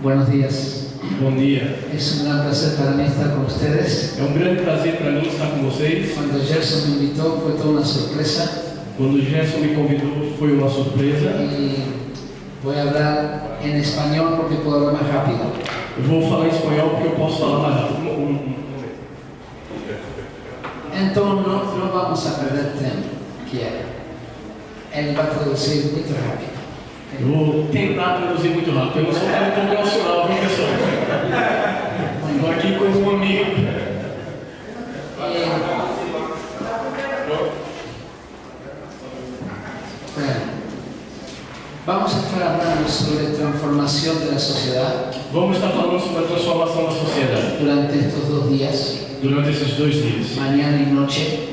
Buenos días. Bom dia. Es un gran placer para mí estar con ustedes. É um grande prazer para mim estar com vocês. Cuando Gerson me invitó fue toda una sorpresa Quando o Gerson me convidou, foi uma surpresa. y voy a hablar en español porque puedo hablar más rápido. Eu vou falar em espanhol porque eu posso falar mais rápido. Entonces no vamos a perder tiempo, quiero. Él va a traducir muy rápido. Eu vou tentar traduzir muito rápido. Eu não sou tão convencional, viu, pessoal? Estou aqui com um amigo. Vamos a estar hablando sobre transformación de la sociedad Vamos estar falando sobre a transformação da sociedade durante estos 2 días, durante esses 2 dias, mañana y noche.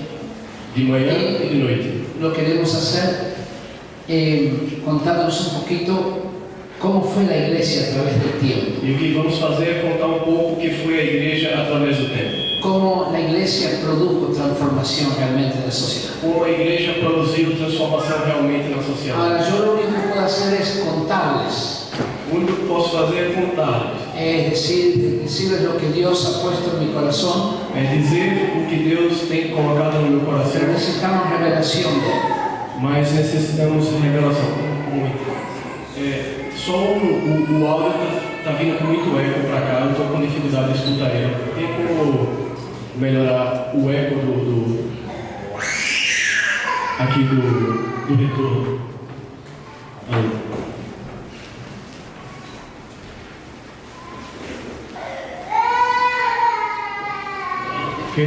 de manhã e de noite. Lo queremos hacer contándonos un poquito cómo fue la iglesia a través del tiempo. E o que vamos fazer é contar um pouco o que foi a igreja através do tempo. Cómo la iglesia produjo transformación realmente en la sociedad. Como a igreja produziu transformação realmente na sociedade. Ahora, yo lo único que puedo hacer es contarles, O único que posso fazer é contar, es decir, decirles lo que Dios ha puesto en mi corazón, é dizer o que Deus tem colocado no meu coração, pero necesitamos revelación de Él. mas necessitamos de revelação. Só o áudio está vindo com muito eco para cá, eu estou com dificuldade de escutar ele. Tem como melhorar o eco aqui do retorno? Aí. Ok?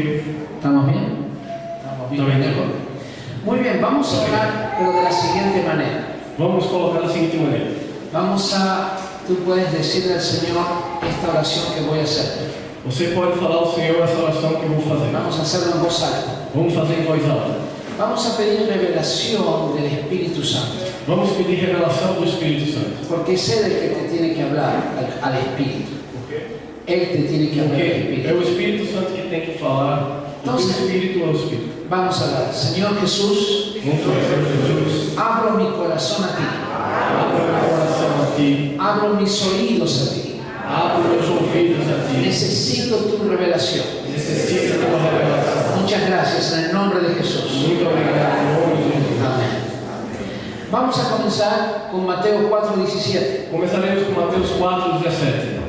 ¿Estamos bien? ¿Estamos bien? Muy bien, vamos a hablar pero de la siguiente manera. Vamos colocar da seguinte maneira. Tú puedes decirle al Señor esta oración que voy a hacer. Você pode falar ao Senhor essa oração que eu vou fazer. Vamos a hacerlo en voz alta. Vamos fazer em voz alta. Vamos a pedir revelación del Espíritu Santo. Vamos pedir revelação do Espírito Santo. Porque es Él el que te tiene que hablar al Espíritu. Por quê? Él te tiene que hablar al Porque Espíritu. é o Espírito Santo que tem que falar. O Espírito é o Espírito. Vamos a hablar. Señor Jesús, Vamos fazer Jesus. abro mi corazón a ti. Abra meu coração a ti. Abro mis oídos a ti. Abra meus ouvidos a ti. Necesito tu revelación. Necessito da tua revelação. Muchas gracias en el nombre de Jesús. Muito obrigado em nome de Jesus. Amén. Vamos a comenzar con Mateo 4:17. Começaremos com Mateus 4:17.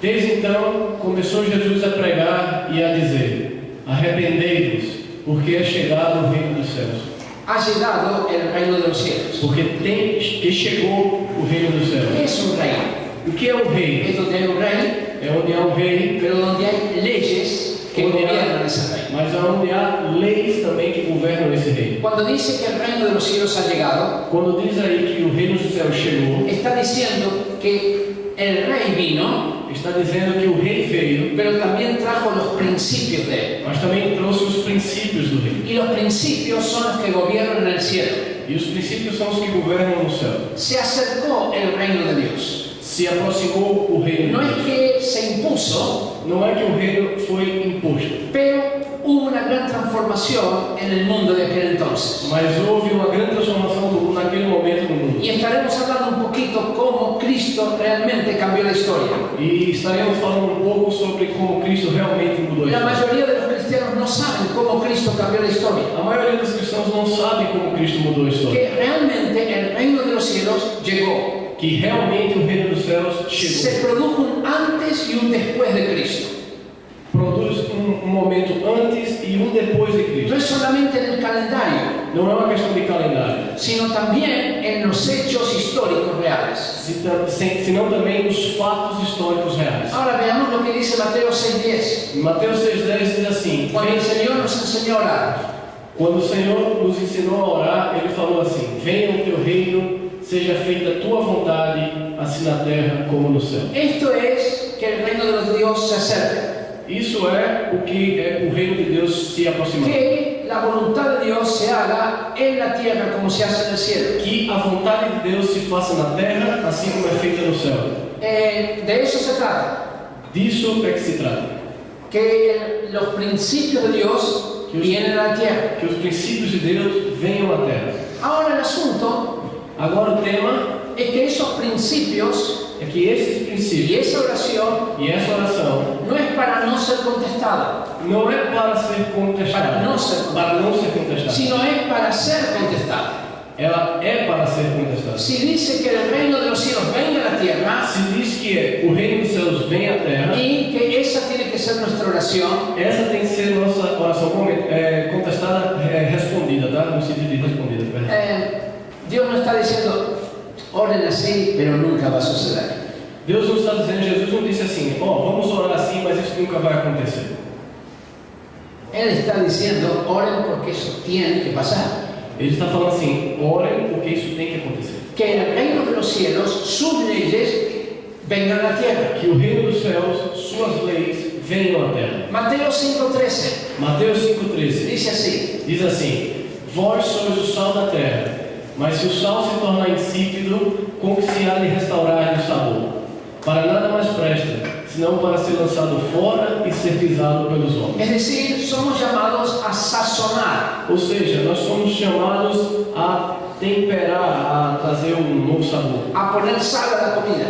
Desde então começou Jesus a pregar e a dizer: arrependei-vos, porque é chegado o reino dos céus. Ha llegado el reino de los cielos. Porque chegou o reino dos céus. ¿Qué es un reino? O que é o reino? Es donde hay un rey, É onde há um rei, pero donde hay leyes que gobiernan ese reino. mas onde há leis também que governam esse reino. Cuando dice que el reino de los cielos ha llegado, Quando diz aí que o reino dos céus chegou, está diciendo que el rey vino, está dizendo que o rei veio, pero también trajo los principios de él. mas também trouxe os princípios do reino. Y los principios son los que gobiernan en el cielo. E os princípios são os que governam no céu. Se acercó el reino de Dios. Se aproximou o reino No de es Deus. que se impuso, Não é que o reino foi imposto, pero hubo una gran transformación en el mundo de aquel entonces. mas houve uma grande transformação naquele momento no mundo. Y estaremos hablando un poquito cómo Cristo realmente cambió la historia. E estaremos falando um pouco sobre como Cristo realmente mudou a La história. mayoría de los cristianos no saben cómo Cristo cambió la historia. A maioria dos cristãos não sabe como Cristo mudou a história. Que realmente el reino de los cielos llegó. Que realmente o reino dos céus chegou. Se produjo un antes y un después de Cristo. Produz um momento antes e um depois de No Cristo. es solamente en el calendario, Não é uma questão de calendário, sino también en los hechos históricos reales. senão também nos fatos históricos reais. Ahora veamos lo que dice Mateo 6:10. Em Mateus 6,10 diz assim: Cuando el Señor nos enseñó a orar, quando o Senhor nos ensinou a orar, Ele falou assim: venha o teu reino, seja feita a tua vontade, assim na terra como no céu. esto es que el reino de los Dios se acerca. Isso é o que o reino de Deus se aproximar. Que la voluntad de Dios se haga en la tierra como se hace en el cielo. Que a vontade de Deus se faça na terra, assim como é feita no céu. De eso se trata. Disso é que se trata. Que los principios de Dios vienen a la tierra. Que os princípios de Deus venham à terra. Ahora el asunto Agora o tema es que esos principios é que esses y princípios esa oración e essa oração no es para no ser contestada, não é para ser contestada, para não ser contestada, sino es para ser contestada. ela é para ser contestada. Si dice que el reino de los cielos venga a la tierra Se diz que o reino dos céus vem à terra, y que esa tiene que ser nuestra oración, essa tem que ser nossa oração contestada, respondida, tá? No sentido de respondida, perdão. Dios no está diciendo oren así, pero nunca va a suceder. Deus não está dizendo, Jesus não disse assim, vamos orar assim, mas isso nunca vai acontecer. Él está diciendo oren porque eso tiene que pasar. Ele está falando assim, orem porque isso tem que acontecer. Que el reino de los cielos, sus leyes, vengan a la tierra. Que o reino dos céus, suas leis, venham à terra. Mateo 5:13 Mateus 5,13 dice así: diz assim, vós sois o sal da terra, mas se o sal se tornar insípido, com que se há de restaurar o sabor? Para nada mais presta, senão para ser lançado fora e ser pisado pelos homens. Es decir, somos llamados a sazonar, Ou seja, nós somos chamados a temperar, a trazer um novo sabor, a poner sal a la comida.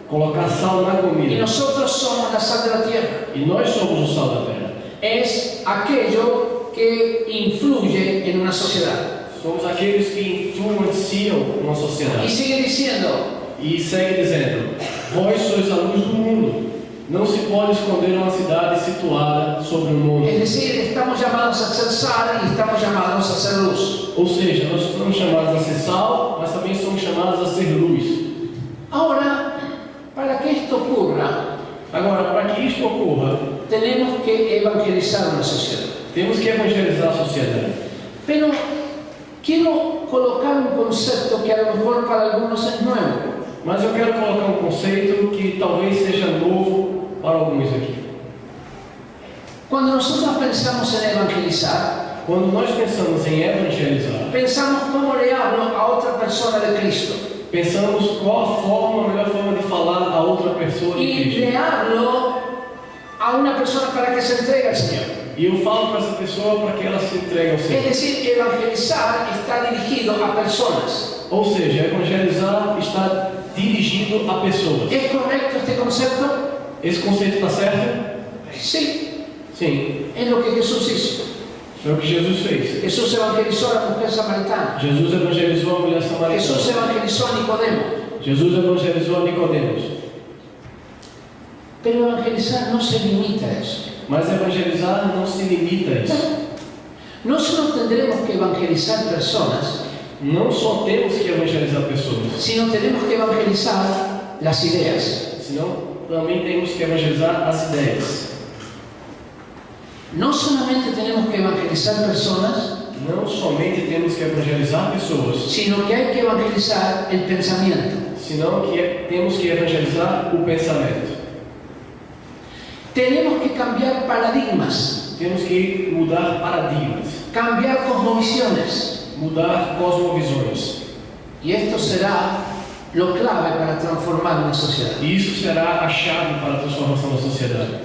colocar sal na Y comida. nosotros somos la sal de la tierra. E nós somos o sal da terra. Es aquello que influye en una sociedad. Somos aqueles que influenciam uma Y sociedade. sigue diciendo, E segue dizendo, vós sois a luz do mundo. Não se pode esconder uma cidade situada sobre o mundo. es decir, estamos llamados a ser sal y estamos llamados a ser luz. Ou seja, nós somos chamados a ser sal, mas também somos chamados a ser luz. Ahora, para que esto ocurra, Agora, para que isto ocorra, tenemos que evangelizar una sociedad. temos que evangelizar a sociedade. Pero quiero colocar un concepto que a lo mejor para algunos es nuevo. Mas eu quero colocar um conceito que talvez seja novo para alguns aqui. Cuando nosotros pensamos en evangelizar, Quando nós pensamos em evangelizar, pensamos cómo le hablo a otra persona de Cristo. pensamos qual a melhor forma de falar a outra pessoa de Y Cristo. le hablo a una persona para que se entregue al Señor. E eu falo para essa pessoa para que ela se entregue ao Es Senhor. decir, evangelizar está dirigido a personas. Ou seja, evangelizar está dirigido a pessoas. ¿Es correcto este concepto? Esse conceito está certo? Sí, Sim. es lo que Jesús hizo. Foi o que Jesus fez. Jesús evangelizó a la mujer samaritana. Jesus evangelizou a mulher Jesús samaritana. evangelizó a Nicodemo. Jesus evangelizou a Nicodemos. Pero evangelizar no se limita a eso. Mas evangelizar não se limita a isso. No solo tendremos que evangelizar personas, Não só temos que evangelizar pessoas, sino tenemos que evangelizar las ideas. senão também temos que evangelizar as ideias. No solamente tenemos que evangelizar personas, Não somente temos que evangelizar pessoas, sino que hay que evangelizar el pensamiento. senão que temos que evangelizar o pensamento. Tenemos que cambiar paradigmas, Temos que mudar paradigmas, cambiar cosmovisiones. mudar cosmovisões. Y esto será lo clave para transformar una sociedad. E isso será a chave para a transformação da sociedade.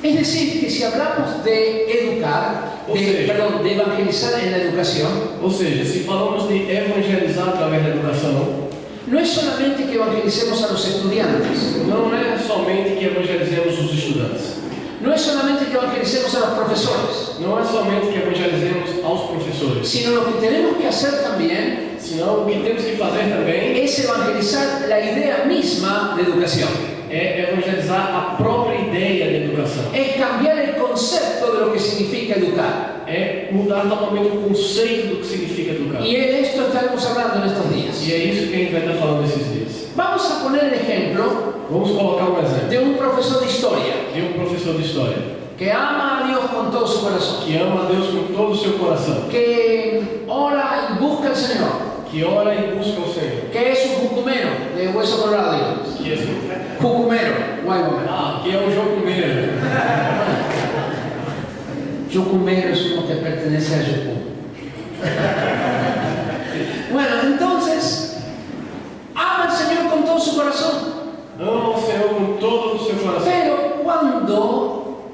Es decir, que si hablamos de educar, de evangelizar en la educación, Ou seja, se falamos de evangelizar através da educação, no es solamente que evangelicemos a los estudiantes, não é somente que evangelizemos os estudantes, no es solamente que evangelicemos a los profesores, não é somente que evangelizemos aos professores, sino lo que tenemos que hacer también senão o que temos que fazer também es evangelizar la idea misma de educación, é evangelizar a própria ideia de educação, es cambiar el concepto de lo que significa educar. é mudar totalmente o conceito do que significa educar. Y de esto estaremos hablando en estos días. E é isso que a gente vai estar falando esses dias. Vamos a poner el ejemplo Vamos colocar um exemplo de un profesor de historia de um professor de história que ama a Dios con todo su corazón, que ama a Deus com todo o seu coração, que ora y busca al Señor, que ora e busca o Senhor, que es un jucumero de hueso colorado, digamos. que é, Jucumero, guay, que é um jocumeiro. Yucumero es uno que pertenece a Yucum. Bueno, entonces, ama al Señor con todo su corazón. Ama o Senhor com todo o seu coração. Pero cuando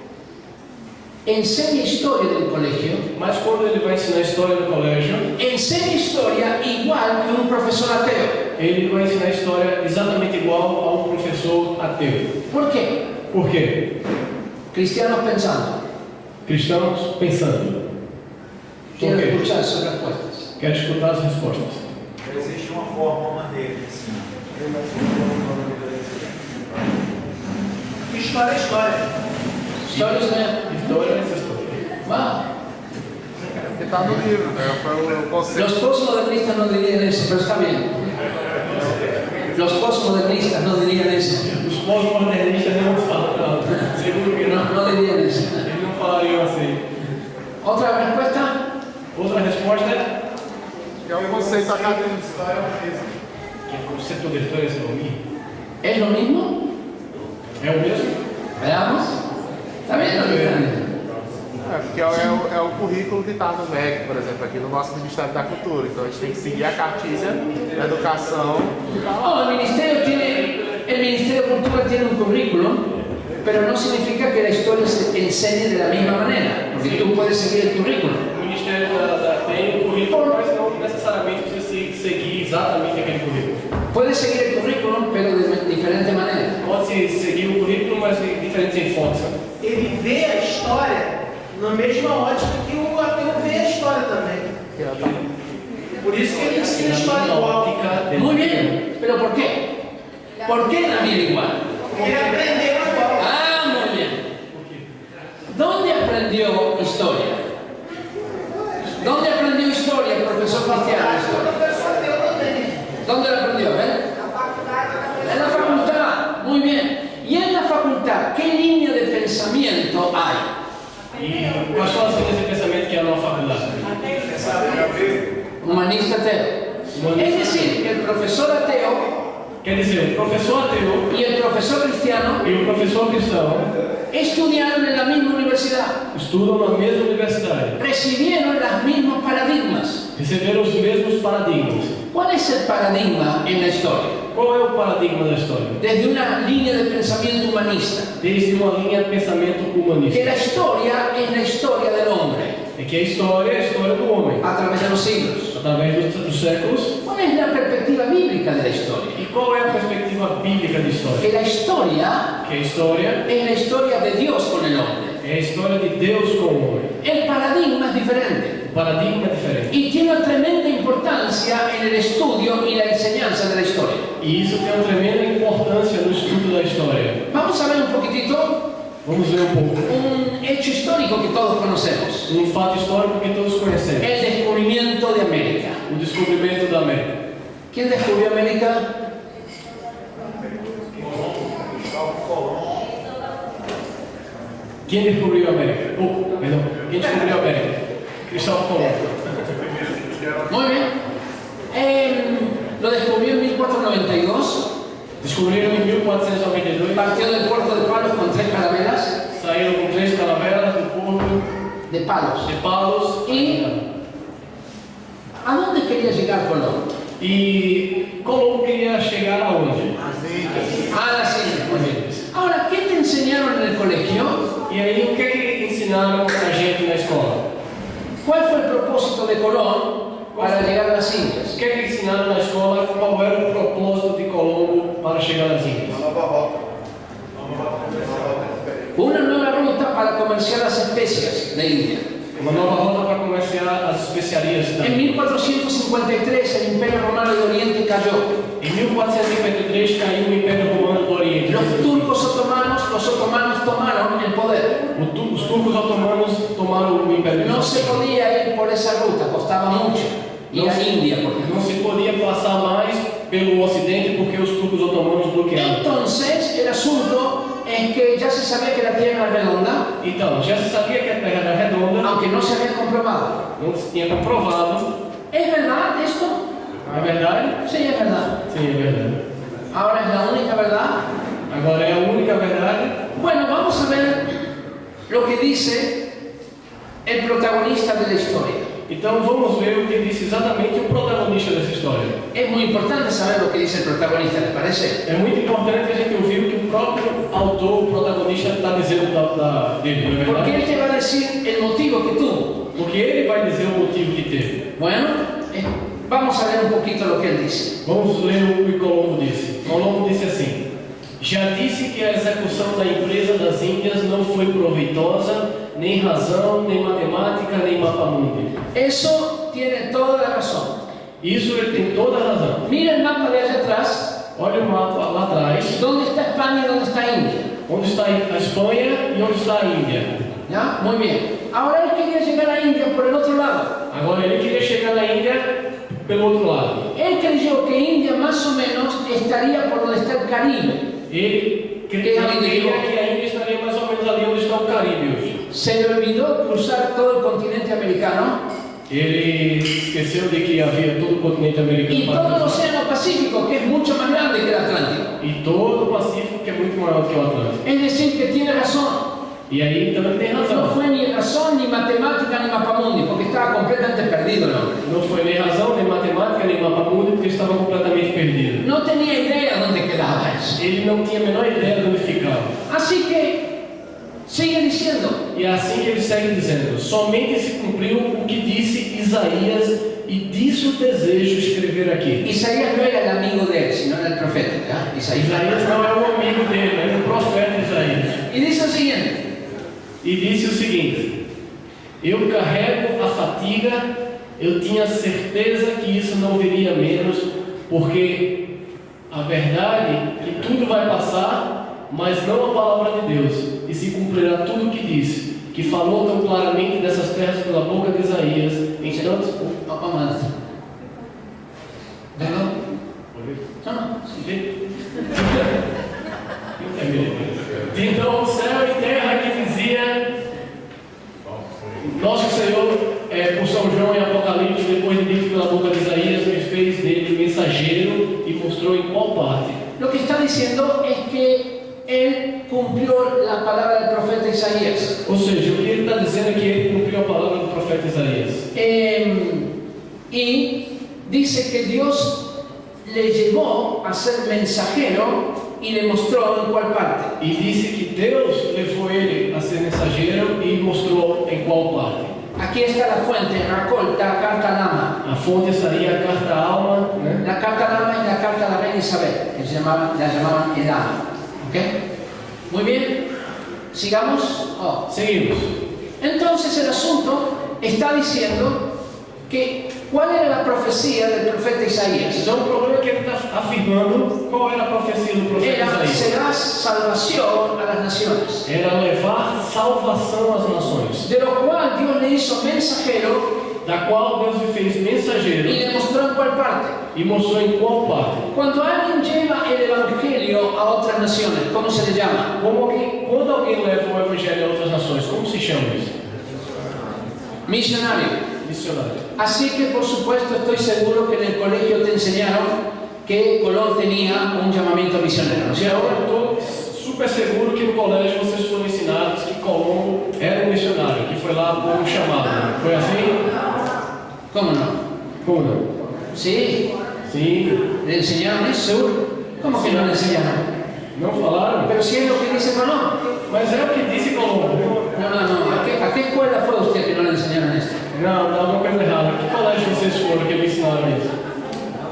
enseña historia del colegio, Mas quando ele vai ensinar história no colégio, enseña historia igual que un profesor ateo. ele vai ensinar história exatamente igual a um professor ateu. ¿Por qué? Por quê? Cristianos pensando. Cristãos pensando. Quiero Ok. escuchar sus respuestas. Quero escutar as respostas. Existe uma forma, uma maneira de ensinar. História é história. Historias, né? História é história. Va. Que está no livro, né? Foi o conceito. Los postmodernistas no dirían eso, pero está bien. Los postmodernistas no dirían eso. Os pós-modernistas não falam, seguro que não. No dirían eso. Eles não falariam assim. ¿Otra respuesta? Outra resposta Que é o conceito acadêmico. que o conceito de história é o mesmo. ¿Es lo mismo? É o mesmo? Veamos. Está bien lo que están diciendo. Porque é o currículo que está no MEC, por exemplo, aqui no nosso Ministério da Cultura. Então a gente tem que seguir a cartilha da educação. Oh, el Ministerio de Cultura tiene un currículum, pero no significa que la historia se enseñe de la misma manera, porque tú puedes seguir el currículum. O Ministério tem um currículo, mas não necessariamente precisa seguir exatamente aquele currículo. Puedes seguir el currículum, pero de diferente manera. Pode-se seguir o currículo, mas de diferentes enfoques. Ele vê a história na mesma ótica que o ateu vê a história também. Por isso que ele ensina a história igual. Muy bien, pero ¿por qué? ¿Por qué también igual? Porque ele aprendeu igual. Ah, muy bien. ¿Dónde aprendió historia? ¿Dónde aprendió historia el profesor Cristiano? O professor ateu também. ¿Dónde lo aprendió? En la facultad. Muy bien. Y en la facultad, ¿qué línea de pensamiento hay? E quais são as linhas de pensamento que há na faculdade? Humanista ateo. Es decir, que el profesor ateo Quer dizer, o professor ateu y el profesor cristiano e o professor cristão estudiaron en la misma universidad, estudam na mesma universidade, recibieron los mismos paradigmas. receberam os mesmos paradigmas. ¿Cuál es el paradigma en la historia? Qual é o paradigma da história? Desde una línea de pensamiento humanista, Desde uma linha de pensamento que humanista. la historia es la historia del hombre É que a história é a história do homem, a través de los siglos. através dos séculos. ¿Cuál es la perspectiva bíblica de la historia? E qual é a perspectiva bíblica de história? Que la historia Que a história es la historia de Dios con el hombre. é a história de Deus com o homem. El paradigma es diferente O paradigma é diferente. y tiene una tremenda importancia en el estudio y la enseñanza de la historia. E isso tem uma tremenda importância no estudo da história. Vamos a ver un poquitito Vamos ver um pouco. un hecho histórico que todos conocemos. Um fato histórico que todos conhecemos. El descubrimiento de América. O descobrimento da América. ¿Quién descubrió América? Quem descobriu a América? Perdão. Quem descobriu a América? Cristóvão Colombo. Muy bien. Lo descubrió en 1492. Descobriram em 1492. Partió del puerto de Palos con 3 carabelas Saíram com 3 calaveras do porto de palos. de Palos. ¿A dónde quería llegar Colón? E Colombo queria chegar aonde? As ilhas. A las islas. Muy bien. Ahora, ¿qué te enseñaron en el colegio? E aí, o que é que ensinaram a gente na escola? ¿Cuál fue el propósito de Colón para llegar a las Indias? O que é que ensinaram na escola? Qual era o propósito de Colombo para chegar às Índias? Una nueva ruta para comerciar las especias de India. Uma nova rota para comerciar as especiarias da En 1453 el Imperio Romano de Oriente cayó. Em 1453 caiu o Império Romano do Oriente. Los otomanos tomaron el poder. Os turcos otomanos tomaram o Império. No se podía ir por esa ruta, costaba mucho. Ir a India, por ejemplo. Não se podia passar mais pelo Ocidente porque os turcos otomanos bloquearam. Entonces, el asunto es que ya se sabía que la Tierra era redonda, Então, já se sabia que a Terra era redonda, aunque no se había comprobado. não se tinha comprovado. ¿Es verdad esto? É verdade? Sí, es verdad. Sim, é verdade. Ahora es la única verdad. Agora é a única verdade. Bueno, vamos a ver lo que dice el protagonista de la historia. Então vamos ver o que disse exatamente o protagonista dessa história. Es muy importante saber lo que dice el protagonista, ¿les parece? É muito importante a gente ouvir o que o próprio autor, o protagonista, está dizendo dele, não é Porque verdade? él te va a decir el motivo que tuvo. Porque ele vai dizer o motivo que teve. Bueno, vamos a ver un poquito lo que él dice. Vamos ler o que Colombo disse. Colombo disse assim: já disse que a execução da empresa das Índias não foi proveitosa, nem razão, nem matemática, nem mapamundi. Eso tiene toda la razón. Isso ele tem toda a razão. Mira el mapa de allá atrás. Olha o mapa lá atrás, ¿Dónde está España y dónde está India? onde está a Espanha e onde está a Índia. ¿Ya? Muy bien. Ahora él quería llegar a India por el otro lado. Agora ele queria chegar na Índia pelo outro lado. Él creyó que India más o menos estaría por donde está el Caribe. Ele creia que a Índia estaria mais ou menos ali onde está o Caribe hoje. Se le olvidó cruzar todo el continente americano Ele esqueceu de que havia todo o continente americano y para todo el cruzar. océano Pacífico, que es mucho más grande que el Atlántico. E todo o Pacífico, que é muito maior do que o Atlântico. Es decir, que tiene razón. E aí também tem No razão. fue ni razón, ni matemática, ni mapamundi, porque estaba completamente perdido el hombre. Não foi nem razão, nem matemática, nem mapamundi, porque estava completamente perdido. No tenía idea dónde quedaba eso. Ele não tinha a menor ideia de onde ficava. Así que sigue diciendo, E é assim que ele segue dizendo: somente se cumpriu o que disse Isaías, e disso desejo escrever aqui. Isaías no era el amigo de él, sino era el profeta. ¿Ya? Isaías não é o amigo dele, é o profeta Isaías. Y dice lo siguiente, E disse o seguinte: eu carrego a fatiga, eu tinha certeza que isso não viria menos, porque a verdade é que tudo vai passar, mas não a palavra de Deus, e se cumprirá tudo o que disse, que falou tão claramente dessas terras pela boca de Isaías. Entanto, vamos adelante. ¿Perdón? No, no, sí. Então o céu e terra que dizia nosso Senhor, por São João em Apocalipse, depois de dito pela boca de Isaías, me fez dele mensageiro e mostrou em qual parte. Lo que está diciendo es que él cumplió la palabra del profeta Isaías. Ou seja, o que ele está dizendo é que ele cumpriu a palavra do profeta Isaías. Y dice que Dios le llevó a ser mensajero y le mostró en cuál parte. E disse que Deus levou ele a ser mensageiro e mostrou em qual parte. Aquí está la fuente, Racolta, Carta Lama. A fonte estaria a carta alma, né? La Carta Lama es la carta de la reina Isabel, que la llamaban el Ama. ¿Ok? Muy bien. Sigamos. Seguimos. Entonces el asunto está diciendo que ¿cuál era la profecía del profeta Isaías? Então o problema é que ele está afirmando qual era a profecia do profeta Era, Isaías. será salvación a las naciones. Era levar salvação às nações, De lo cual Dios le hizo mensajero da qual Deus lhe fez y mensageiro le mostró en cuál parte. e mostrou em qual parte. Cuando alguien lleva el evangelio a otras naciones, ¿cómo se le llama? Quando alguém leva o evangelho a outras nações, como se chama isso? Misionario. Missionário. Así que por supuesto estoy seguro que en el colegio te enseñaron que Colón tenía un llamamiento misionero, ¿no es Eu cierto? estou super seguro que no colégio vocês foram ensinados que Colombo era um missionário, que foi lá por um chamado. Foi assim? ¿Cómo no? Como não? Sí, Sim. le enseñaron eso, seguro. ¿Cómo que no le enseñaron? Não falaram? Pero si es lo que dice Colón. Mas é o que disse Colombo. No. ¿A qué escuela fue usted que no le enseñaron esto? Não, dá alguma coisa errada. Que colégio vocês foram que me ensinaram isso?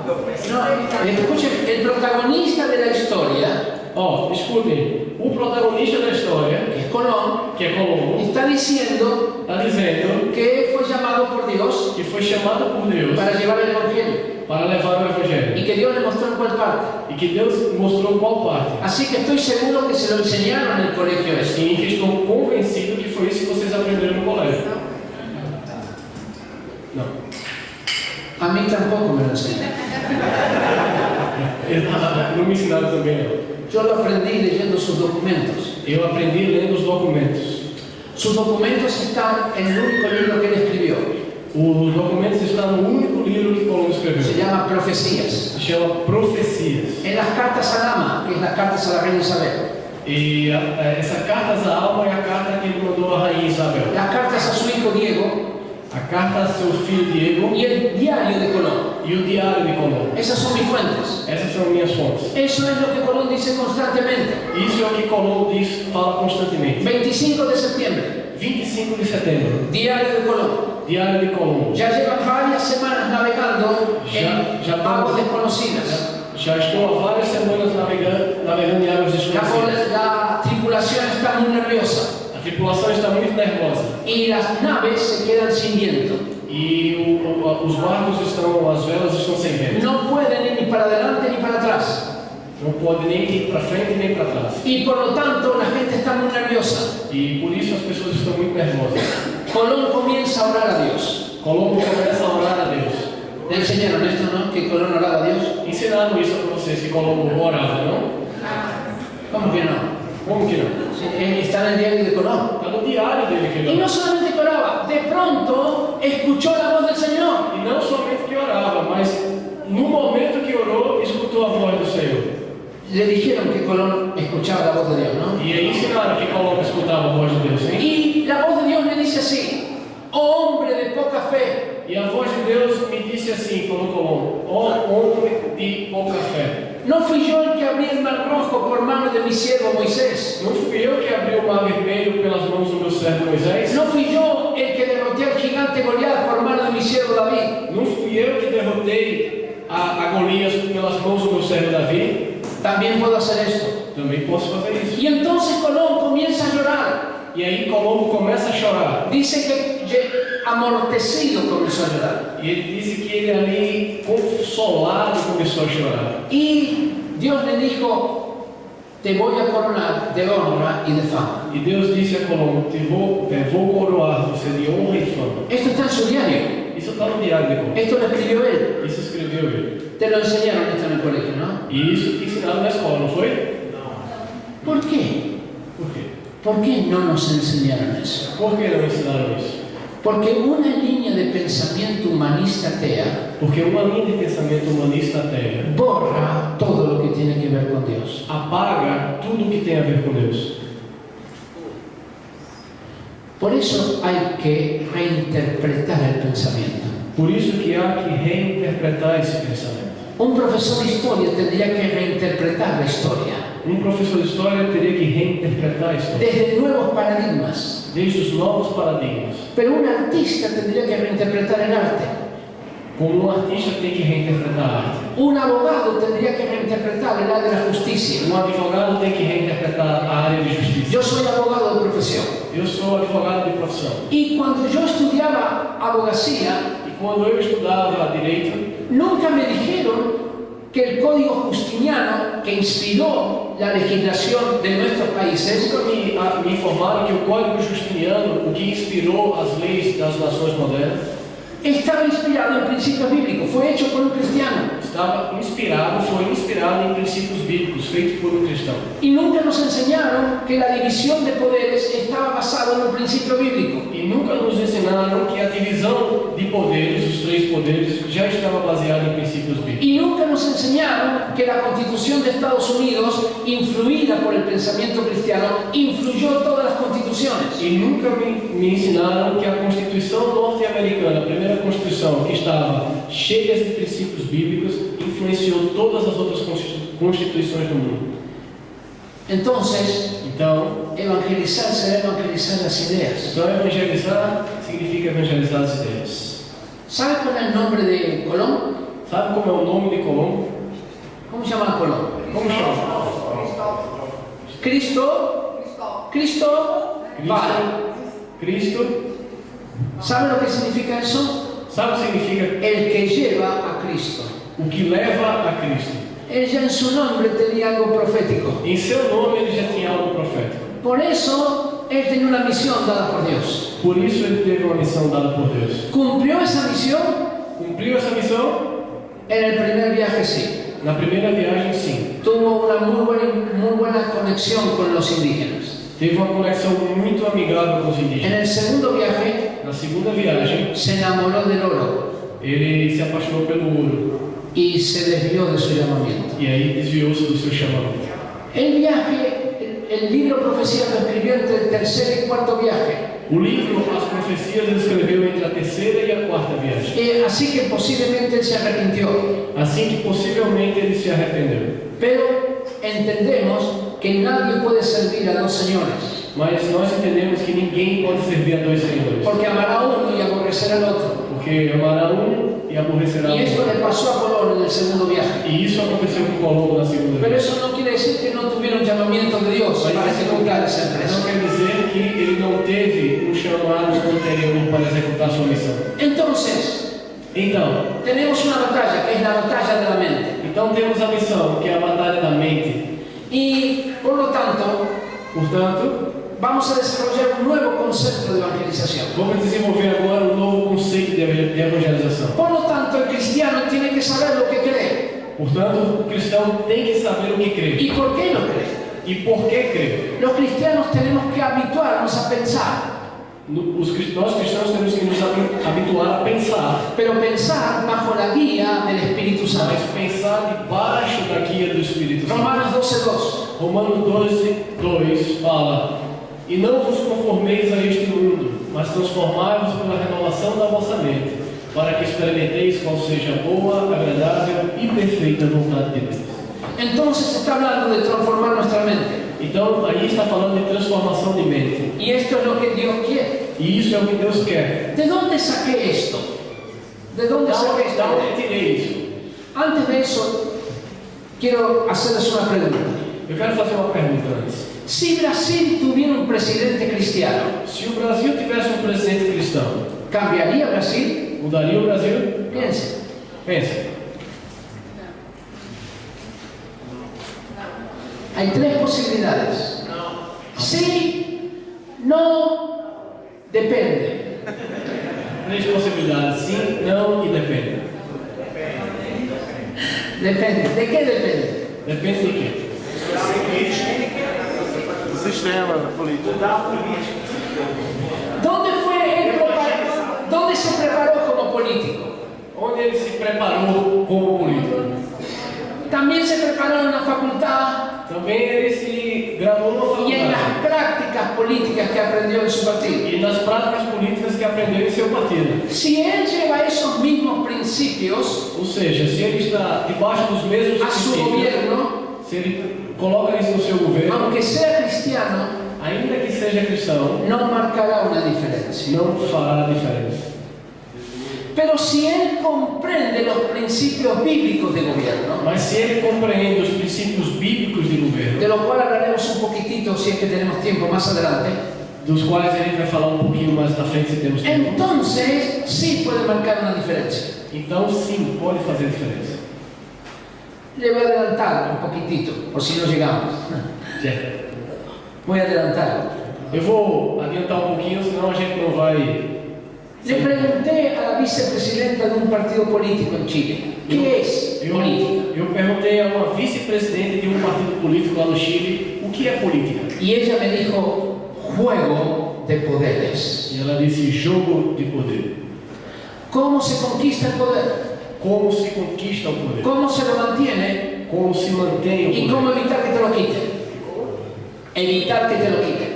No, escuche, el protagonista de la historia, Ó, escutem. O protagonista da história, que es Colón, que é Colombo, está diciendo está dizendo que fue llamado por Dios que foi chamado por Deus para llevar el evangelio para levar o evangelho. y que Dios le mostró en cuál parte. E que Deus mostrou qual parte. Así que estoy seguro que se lo enseñaron en el colegio eso. Assim que estou convencido que foi isso que vocês aprenderam no colégio. Não. A mí tampoco me lo enseñaron. Não me ensinaram também não. Yo lo aprendí leyendo sus documentos. Eu aprendi lendo os documentos. Sus documentos están en el único libro que él escribió. Os documentos estão no único livro que Colombo Se escreveu. llama Profecías. Se chama Profecias. En las cartas al ama, que es las cartas a la reina Isabel. E essa carta à alma é a carta que ele mandou à rainha Isabel. Las cartas a su hijo Diego A carta a seu filho Diego y el diario de Colón. e o diário de Colombo. Esas son mis fuentes. Essas são minhas fontes. Eso es lo que Colón dice constantemente. Isso é o que Colombo diz, fala constantemente. 25 de septiembre. 25 de setembro, Diario de Colón. Diário de Colombo. Ya llevan varias semanas navegando Ya en aguas desconocidas. Já estou há várias semanas navegando em águas desconhecidas. La tripulación está muy nerviosa A tripulação está muito nervosa y las naves se quedan sin viento. e os barcos as velas estão sem vento. No pueden ir ni para adelante ni para atrás. Não pode nem ir para frente nem para trás. Y por lo tanto la gente está muy nerviosa. E por isso as pessoas estão muito nervosas. Colón comienza a orar a Dios. Colombo começa a orar a Deus. ¿Le enseñaron esto, no? Que Colón oraba a Dios. Ensinaram isso para vocês que Colombo orava, não? ¿Cómo que no? Como que não? Sí, está en el diario de Colón. Está no diário dele que Y ele no orava. solamente que oraba, de pronto escuchó la voz del Señor. E não somente que orava, mas no momento que orou, escutou a voz do Senhor. Le dijeron que Colón escuchaba la voz de Dios, ¿no? E aí ensinaram que Colombo escutava a voz de Deus, hein? Y la voz de Dios le dice así: oh hombre de poca fe, E a voz de Deus me disse assim, falou Colombo: ó homem de pouca fé. ¿no fui yo el que abrí el mar rojo por mano de mi siervo Moisés? Não fui eu que abri o mar vermelho pelas mãos do meu servo Moisés? ¿No fui yo el que derroté al gigante Goliat por mano de mi siervo David? Não fui eu que derrotei a Golias pelas mãos do meu servo Davi? También puedo hacer esto. Também posso fazer isso. Y entonces Colón comienza a llorar. E aí Colombo começa a chorar. Dice que amortecido comenzó a llorar. E ele diz que ele ali, consolado, começou a chorar. Y Dios le dijo: te voy a coronar de honra y de fama. E Deus disse a Colombo: vou coroar você de honra e fama. Esto está en su diario. Isso está no diário de Colombo. Esto lo escribió él. Isso escreveu ele. Te lo enseñaron esto en el colegio, ¿no? E isso que ensinaram na escola, não foi? ¿Por qué? Por quê? ¿Por qué no nos enseñaron eso? Por que não ensinaram isso? Porque una línea de pensamiento humanista atea Porque uma linha de pensamento humanista atea borra todo lo que tiene que ver con Dios. apaga tudo que tem a ver com Deus. Por eso hay que reinterpretar el pensamiento. Por isso que há que reinterpretar esse pensamento. Un profesor de historia tendría que reinterpretar la historia Um professor de história teria que reinterpretar a história desde nuevos paradigmas. desde os novos paradigmas. Pero un artista tendría que reinterpretar el arte. Como um artista tem que reinterpretar a arte. Un abogado tendría que reinterpretar el área de la justicia. Um advogado tem que reinterpretar a área de justiça. Yo soy abogado de profesión. Eu sou advogado de profissão. Y cuando yo estudiaba abogacía, E quando eu estudava direito, nunca me dijeron que el código justiniano que inspiró la legislación de nuestros países nunca me informaram que o Código Justiniano, o que inspirou as leis das nações modernas, estaba inspirado en principios bíblicos, fue hecho por un cristiano. foi inspirado em princípios bíblicos, feito por um cristão. Y nunca nos enseñaron que la división de poderes estaba basada en un principio bíblico. E nunca nos ensinaram que a divisão de poderes, os três poderes, já estava baseada em princípios bíblicos. Y nunca nos enseñaron que la Constitución de Estados Unidos, influida por el pensamiento cristiano, influyó todas las constituciones. E nunca me ensinaram que a Constituição norte-americana, a primeira Constituição, que estava cheia de princípios bíblicos, influenciou todas as outras constituições do mundo. Entonces, Então, evangelizar será evangelizar las ideas. evangelizar significa evangelizar as ideias. ¿Sabe cuál es el nombre de Colón? Sabe como é o nome de Colombo? ¿Cómo se llama Colón? Como chama? Cristo, vale. Cristo. ¿Sabe lo que significa eso? Sabe o que significa? El que lleva a Cristo. O que leva a Cristo. Él ya en su nombre tenía algo profético. Em seu nome ele já tinha algo profético. Por eso, él tenía una misión dada por Dios. Por isso ele teve uma missão dada por Deus. ¿Cumplió esa misión? Cumpriu essa missão? En el primer viaje sí. Na primeira viagem, sim. Tuvo una muy buena conexión con los indígenas. Teve uma conexão muito amigável com os En indígenas. el segundo viaje, Na segunda viagem, se enamoró del oro ele se apaixonou pelo ouro. y se desvió de su llamamiento. E aí desviou-se do seu chamamento. El viaje, el libro Profecía lo escribió entre el tercer y cuarto viaje. O livro As Profecias ele escreveu entre a terceira e a quarta viagem. Así que posiblemente él se arrepintió. Assim que possivelmente ele se arrependeu. Pero entendemos que nadie puede servir a dos señores. Mas nós entendemos que ninguém pode servir a dois senhores. porque amará a uno y aborrecerá al otro. Porque amará um e aborrecerá Y esto outro. le pasó a Colón en el segundo viaje. E isso aconteceu com Colombo na segunda Pero vez. eso no quiere decir que no tuvieron llamamiento de Dios Mas para isso ejecutar esa não empresa. quer dizer que ele não teve um chamado anterior para executar sua missão. Entonces, Então, tenemos una batalla, que es la batalla de la mente. temos a missão, que é a batalha da mente. Y por lo tanto, Portanto, vamos a desarrollar un nuevo concepto de evangelización. vamos desenvolver agora um novo conceito de evangelização. Por lo tanto, el cristiano tiene que saber lo que cree. Portanto, o cristão tem que saber o que crê. ¿Y por qué lo cree? E por que crê? Los cristianos tenemos que habituarnos a pensar, Nós cristãos temos que nos habituar a pensar, pero pensar bajo la guía del Espíritu Santo. mas pensar debaixo da guia do Espírito Santo. Romanos 12:2. Romanos 12:2 fala: E não vos conformeis a este mundo, mas transformai-vos pela renovação da vossa mente, para que experimenteis qual seja a boa, agradável e perfeita vontade de Deus. Entonces está hablando de transformar nuestra mente. Então, aí está falando de transformação de mente. Y esto es lo que Dios quiere. E isso é o que Deus quer. ¿De dónde saqué esto? ¿De dónde saqué Da esto? onde tirei isso? Antes de eso, quiero hacerles una pregunta. Eu quero fazer uma pergunta antes. Si Brasil tuviera un presidente cristiano, Se o Brasil tivesse um presidente cristão, ¿cambiaría Brasil? mudaria o Brasil? Piensen. Pense. Hay tres posibilidades. Sí, no, depende. Três possibilidades: sim, não e depende. Depende. ¿De qué depende? Depende de quê? Do sistema político. ¿Dónde se preparó como político? Onde ele se preparou como político? También se preparó en la facultad Também ele se graduou na y en las faculdade. prácticas políticas que aprendió en su partido. E nas práticas políticas que aprendeu em seu partido. Si él lleva esos mismos principios Ou seja, se ele está debaixo dos mesmos a su princípios, gobierno, se ele coloca isso no seu governo, aunque sea cristiano, ainda que seja cristão, no marcará una diferencia. não fará diferença. Pero si él comprende los principios bíblicos de gobierno, Mas se ele compreende os princípios bíblicos de governo, de lo cual hablaremos un poquitito si es que tenemos tiempo más adelante, dos quais a gente vai falar um pouquinho mais na frente se temos tempo, entonces sí puede marcar una diferencia. então sim, pode fazer diferença. Le voy a adelantar un poquitito, por si no llegamos. Já. Voy a adelantar. Eu vou adiantar um pouquinho, senão a gente não vai. Le pregunté a la vicepresidenta de un partido político en Chile, ¿qué es política? Eu perguntei a uma vice-presidente de um partido político lá no Chile o que é política. Y ella me dijo, juego de poderes. E ela disse: jogo de poder. ¿Cómo se conquista el poder? Como se conquista o poder? ¿Cómo se lo mantiene? Como se mantém o ¿Y poder? cómo evitar que te lo quiten? Evitar que te lo quiten.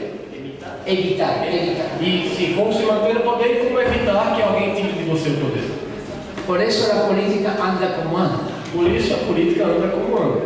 Evitar. E sim, como se mantém o poder e como evitar que alguém tire de você o poder. Por eso la política anda como anda. Por isso a política anda como anda.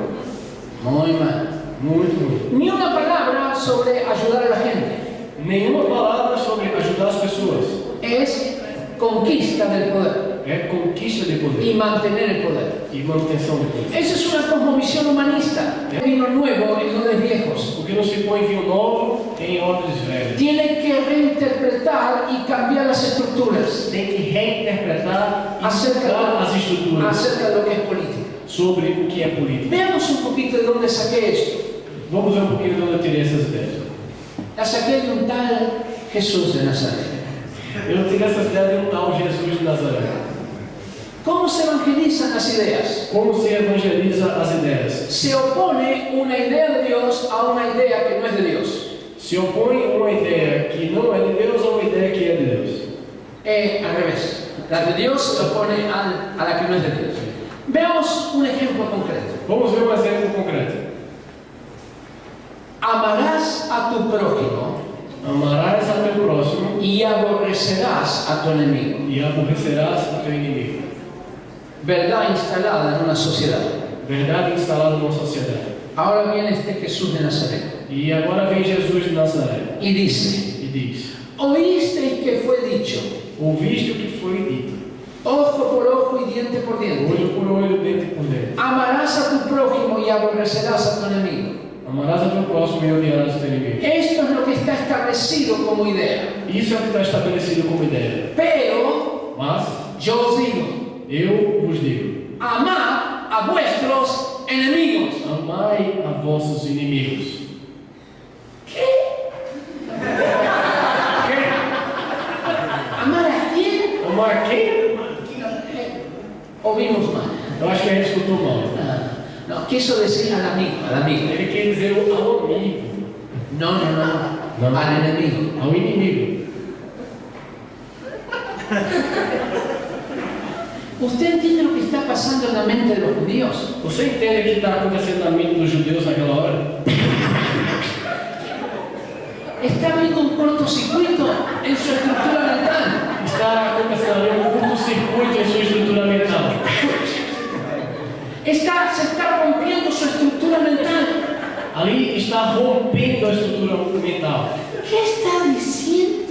Muy mal. Muito ruim. Ni una palabra sobre ayudar a la gente. Nenhuma palavra sobre ajudar as pessoas. Es conquista del poder É conquista de y poder mantener el poder. e manutenção de poder. Esa es una cosmovisión humanista. Vino nuevo en odres viejos. Porque não se põe vinho novo em odres velhos. Tiene que reinterpretar y cambiar las estructuras Tem que reinterpretar e acerca mudar as estruturas de lo que es política. sobre o que é política. Veamos un poquito de dónde saqué esto. Vamos ver um pouquinho de onde eu tirei essas ideias. La saqué de un tal Jesús de Nazaret. Eu tirei essas ideias de um tal Jesus de Nazaré. ¿Cómo se evangelizan las ideas? Como se evangeliza as ideias? Se opone una idea de Dios a una idea que no es de Dios. Se opõe uma ideia que não é de Deus a uma ideia que é de Deus. Al revés. La de Dios se opone a la que no es de Dios. Veamos un ejemplo concreto. Vamos ver um exemplo concreto. Amarás a tu prójimo Amarás a teu próximo y aborrecerás a tu enemigo. e aborrecerás a teu inimigo. Verdad instalada en una sociedad. Verdade instalada numa sociedade. Ahora viene este Jesús de Nazaret E agora vem Jesus de Nazaré. Y dice, e diz: oísteis que fue dicho, ouviste o que foi dito, ojo por ojo y diente por diente. olho por olho, dente por dente. Amarás a tu prójimo y aborrecerás a tu enemigo. Amarás a teu próximo e odiarás o teu inimigo. Esto es lo que está establecido como idea. Isso é o que está estabelecido como ideia. Pero Mas yo os digo, eu vos digo: amad a vuestros enemigos. amai a vossos inimigos. ¿Qué? ¿Amar a quién? Amar quem? Oímos mal. Eu acho que a gente escutou mal. No, quiso decir al amigo, al amigo. Ele quer dizer ao amigo, No, al enemigo. ao inimigo. ¿Usted entiende lo que está pasando en la mente de los judíos? Você entende o que está acontecendo na mente dos judeus naquela hora? Está habiendo un cortocircuito en su estructura mental. Está acontecendo ali curto-circuito em sua estrutura mental. Se está rompiendo su estructura mental. Ali está rompendo a estrutura mental. ¿Qué está diciendo?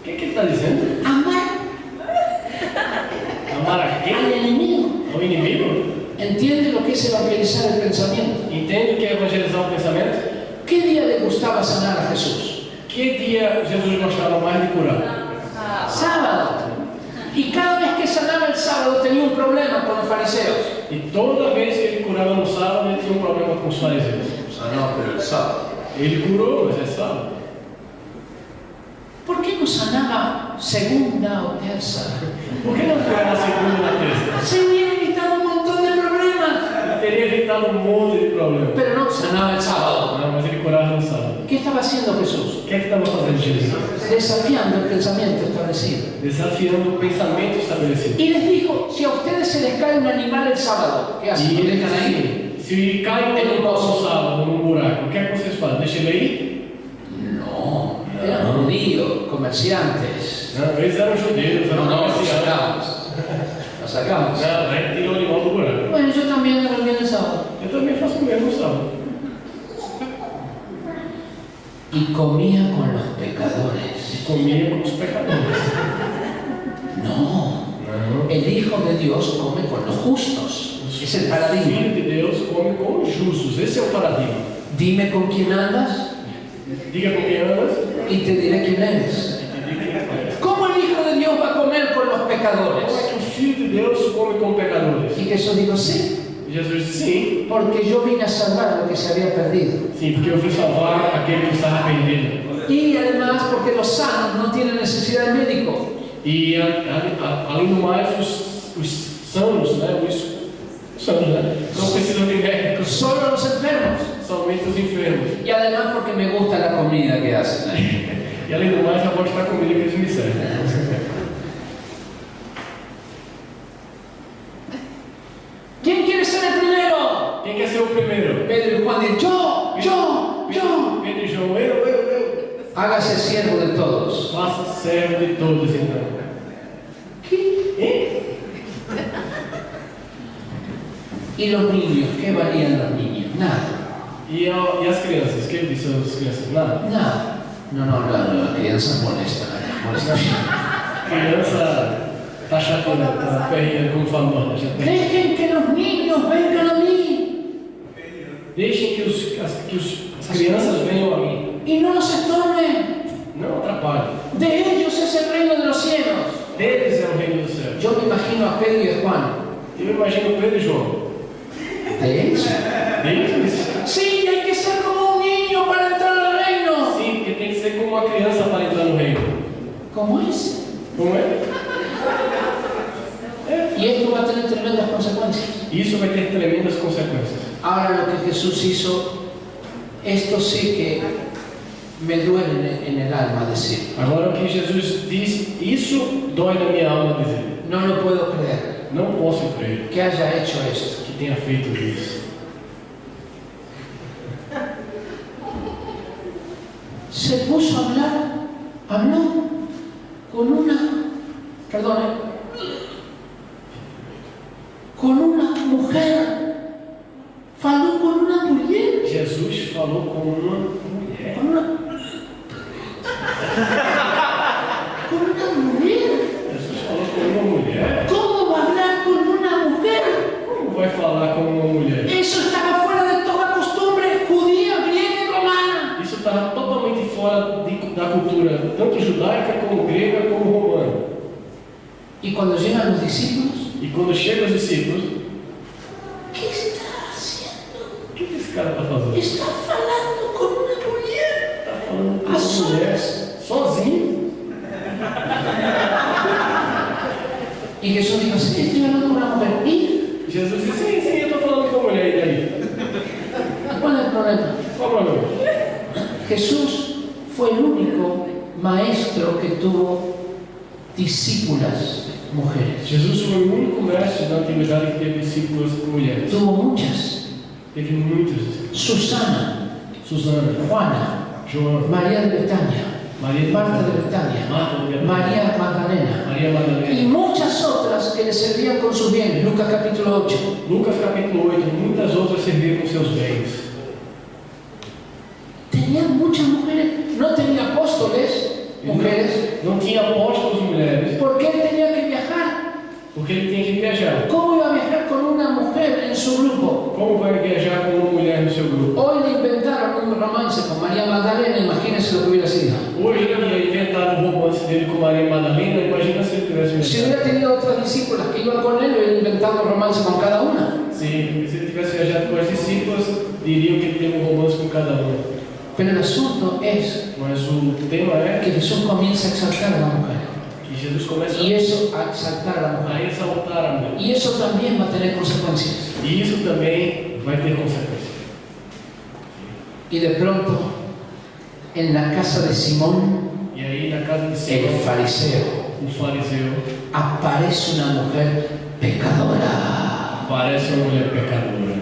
O que ele está dizendo? Amar Amar a al quem? enemigo. Ao inimigo? ¿Entiende lo que es evangelizar el pensamiento? Entende o que é evangelizar o pensamento? ¿Qué día le gustaba sanar a Jesús? Que dia Jesus gostava mais de curar? Sábado. Y cada vez que sanaba el sábado tenía un problema con los fariseos. E toda vez que ele curava no sábado, ele tinha um problema com os fariseus. Sanó, pero el sábado. Ele curou, mas é sábado. ¿Por qué no sanaba segunda o tercera? Por que não curar na segunda e na terça? Se hubiera evitado un montón de problemas. Ele teria evitado um monte de problemas. Pero no, sanaba el sábado. Não, mas ele curava no sábado. ¿Qué estaba haciendo Jesús? O que é que estava fazendo Jesus? Desafiando el pensamiento establecido. Desafiando o pensamento estabelecido. Y les dijo, si a ustedes se les cae un animal el sábado, ¿qué hacen? E ¿Lo ele dejan disse ahí? assim, se cai um animal no sábado, num buraco, o que é que vocês fazem? Deixa ele aí? No, eran judíos, comerciantes. Não, eles eram judeus, eram No, lo comerciantes. sacamos. Lo sacamos. Não, aí tirou o animal do buraco. Bueno, yo también hago el bien el sábado. Eu também faço o mesmo no sábado. Y comía con los pecadores. E comia com os pecadores. No, Não. el Hijo de Dios come con los justos. Es el O paradigma. Filho de Deus come com os justos. Esse é o paradigma. Dime con quién andas Diga com quem andas y te diré quién eres. e te diga quem tu és. ¿Cómo el Hijo de Dios va a comer con los Como pecadores? é que o Filho de Deus come com pecadores? Y Jesús dijo, sí, E Jesus disse sim, porque yo vine a salvar lo que se había perdido. sim, porque eu fui salvar aquele que estava perdido. Y además porque los sanos no tienen necesidad de médico. E além do mais, os sanos, né? Os sanos, né? Não precisam de médicos, Solo los enfermos. somente os enfermos. Y además porque me gusta la comida que hacen. E além do mais, eu gosto da comida que eles me servem. ¿Quién quiere ser el primero? Quem quer ser o primeiro? Pedro y Juan dicen, yo. Pedro e João, eu. Hágase siervo de todos. Faça servo de todos, então. Hein? ¿Y los niños? ¿Qué valían los niños? Nada. E as crianças? O que ele disse às crianças? Nada. Nada. No, la crianza molesta. Criança tá chateada, tá perreira, como famosa. Dejen que los niños vengan a mí Deixem que as crianças venham a mim. y no los estorben. Não atrapalhem. De ellos es el reino de los cielos. Deles é o reino do céu. Yo me imagino a Pedro y a Juan. Eu imagino Pedro e João. ¿De ellos? Deles? Sí, hay que ser como un niño para entrar al reino. Sim, porque tem que ser como uma criança para entrar no reino. ¿Cómo es? Como é? Y esto va a tener tremendas consecuencias. Isso vai ter tremendas consequências. Ahora lo que Jesús hizo, esto sí que me duele en el alma decir. Agora o que Jesus diz, isso dói na minha alma dizer. No lo puedo creer Não posso crer que haya hecho esto. que tenha feito isso. Se puso a hablar, habló con una mujer, faló con una mujer. Jesus falou com uma mulher. tanto judaica como grega como romana. Y cuando llegan los discípulos, E quando chegam os discípulos, ¿qué está haciendo? o que esse cara está fazendo? Está hablando con una mujer. Está falando com A uma mulher solas. sozinho. Y Jesús dijo, sí, estoy hablando con una mujer. ¿Y Jesus disse, sim, eu estou falando com a mulher, e daí? cuál es el problema? Qual o problema? Jesús fue el único maestro que tuvo discípulas mujeres. Jesus foi o único mestre da antiguidade que teve discípulas mulheres. Tuvo muchas. Teve muitas. Susana, Susana, Juana, Joana, María de Betania, María de Marta de Betania, Betania, Marta de Betania, María Magdalena Maria y Madalena. muchas otras que le servían con sus bienes. Lucas capítulo 8. Lucas capítulo 8, muitas outras serviam com seus bens. Tenía muchas mujeres, no tenía apóstoles, mujeres, Não tinha apóstolos mulheres, porque él tenía que viajar. porque ele tinha que viajar. ¿Cómo iba a viajar con una mujer en su grupo? Como vai viajar com uma mulher no seu grupo? Hoy le inventaron un romance con María Magdalena, imagínense lo que hubiera sido. Hoje ele ia inventar o romance dele com Maria Madalena, imagina se ele tivesse Si viajado. hubiera tenido otras discípulas que iban con él, hubiera inventado un romance con cada una. Sim, se ele tivesse viajado com as discípulas, diriam que ele teve um romance com cada uma. Pero el asunto es Mas o tema é que Jesús comienza a exaltar a la mujer. que Jesus começa Y eso, a exaltar a la a mujer. exaltar a mulher. Y eso también va a tener consecuencias. E isso também vai ter consequências. Y de pronto, en la casa de Simón, E aí, na casa de el Simão, fariseo, o fariseu, aparece una mujer pecadora aparece uma mulher pecadora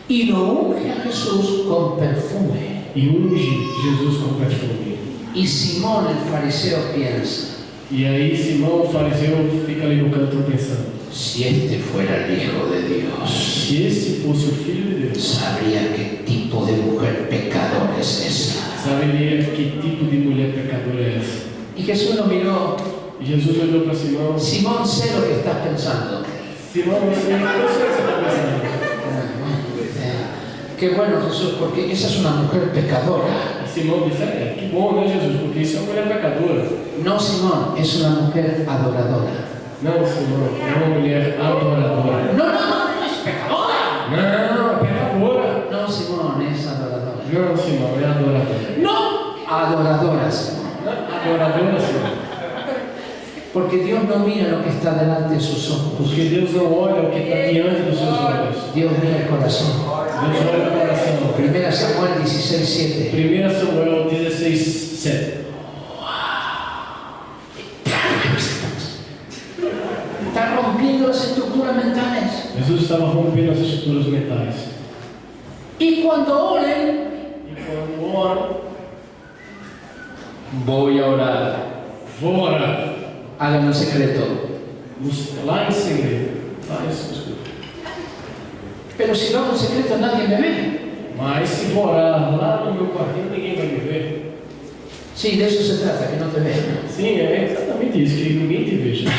y lo unge a Jesús con perfume. e unge Jesus com perfume. Y Simón el fariseo piensa, E aí, Simão, o fariseu, fica ali no canto pensando: si este fuera el Hijo de Dios, se esse fosse o Filho de Deus, sabría qué tipo de mujer pecadora es esa. saberia que tipo de mulher pecadora é essa. Y Jesús lo miró, E Jesus olhou para Simão: Simón, sé lo que estás pensando. Simão, eu sei o que você está pensando. Qué bueno, Jesús, porque esa es una mujer pecadora. E Simão disse: que bom, né, Jesus? Porque isso é uma mulher pecadora. No, Simón, es una mujer adoradora. Não, Simão, é uma mulher adoradora. No, no, no, no es pecadora. Não, é pecadora. No, Simón, es adoradora. Não, Simão, é adoradora. No, adoradora, Simón. Adoradora, Simão. Porque Dios no mira lo que está delante de sus ojos. Porque Deus não olha o que está diante dos seus olhos. Dios mira el corazón. Deus olha o coração. 1 Samuel 16:7. 1 Samuel 16:7. Está rompiendo las estructuras mentales. Jesus estava rompendo as estruturas mentais. Y cuando oren, E quando ora, voy a orar. vou orar. Háganlo en secreto. Lá em segredo. Lá em segredo. Pero si lo hago en secreto, nadie me ve. Mas se vou orar lá no meu quartinho, ninguém vai me ver. Sí, de eso se trata, que no te vean. Sim, é exatamente isso, que ninguém te veja.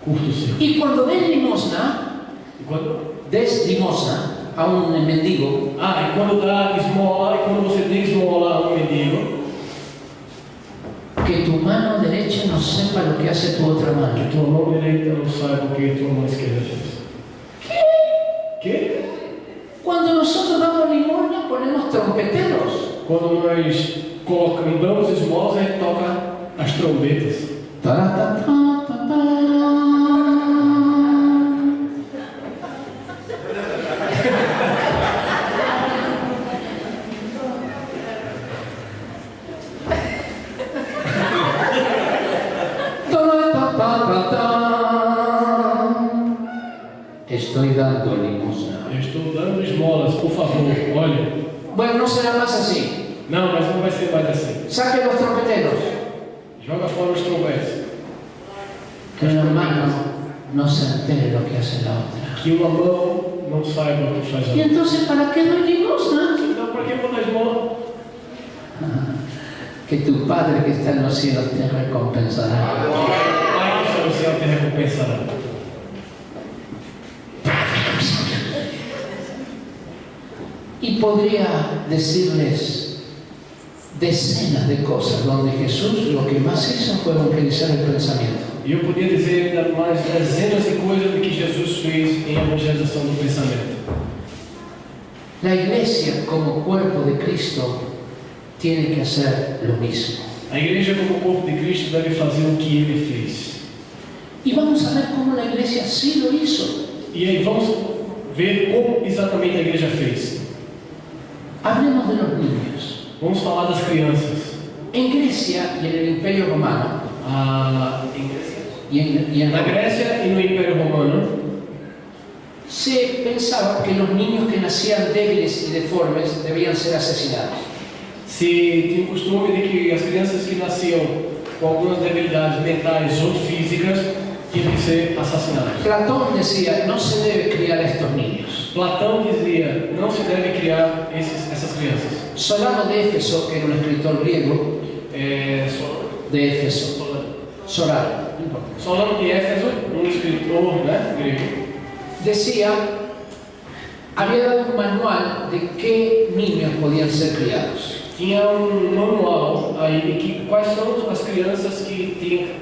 Curto o ciclo. Y cuando des limosna, E quando... des limosna a un mendigo, e quando dá esmola, e quando você dê esmola a um mendigo, que tu mano derecha no sepa lo que hace tu otra mano. que tua mão direita não saiba o que tua mão esquerda fez. Que? Cuando nosotros damos limosna, ponemos trompeteros. Quando nós colocamos, damos esmolas, a gente toca as trombetas. Ta, ta, ta, ta, ta. Estoy dando limosna. Eu estou dando esmolas, por favor, olha. Bueno, no será más así. Não, mas não vai ser mais assim. Saquen los trompeteros. Joga fora os trombetes. Que una mano no se entere lo que hace la otra. Que uma mão não saiba o que faz a Y outra. entonces, ¿para qué doy limosna? Então, para que vou dar esmola? Que tu Padre que está en los cielos te recompensará. Pai que está no céu te recompensará. Y podría decirles, decenas de cosas donde Jesús lo que más hizo fue evangelizar el pensamiento. E eu podia dizer ainda mais dezenas de coisas do que Jesus fez em evangelização do pensamento. La iglesia como cuerpo de Cristo tiene que hacer lo mismo. A igreja, como corpo de Cristo, deve fazer o que ele fez. Y vamos a ver cómo la iglesia sí lo hizo. E aí vamos ver como exatamente a igreja fez. Hablemos de los niños. Vamos falar das crianças. En Grecia y en el Imperio Romano, Na Grécia e no Império Romano, se pensaba que los niños que nacían débiles y deformes debían ser asesinados. se tinha o costume de que as crianças que nasciam com algumas debilidades mentais ou físicas tinham que ser assassinadas. Platón decía, no se debe criar a estos niños. Platão dizia, não se deve criar essas crianças. Solano de Éfeso, que era un escritor griego, de Éfeso, Sorano, no importa, Solano de Éfeso, escritor grego, decía, había dado un manual de qué niños podían ser criados. tinha manual aí de que quais são as crianças que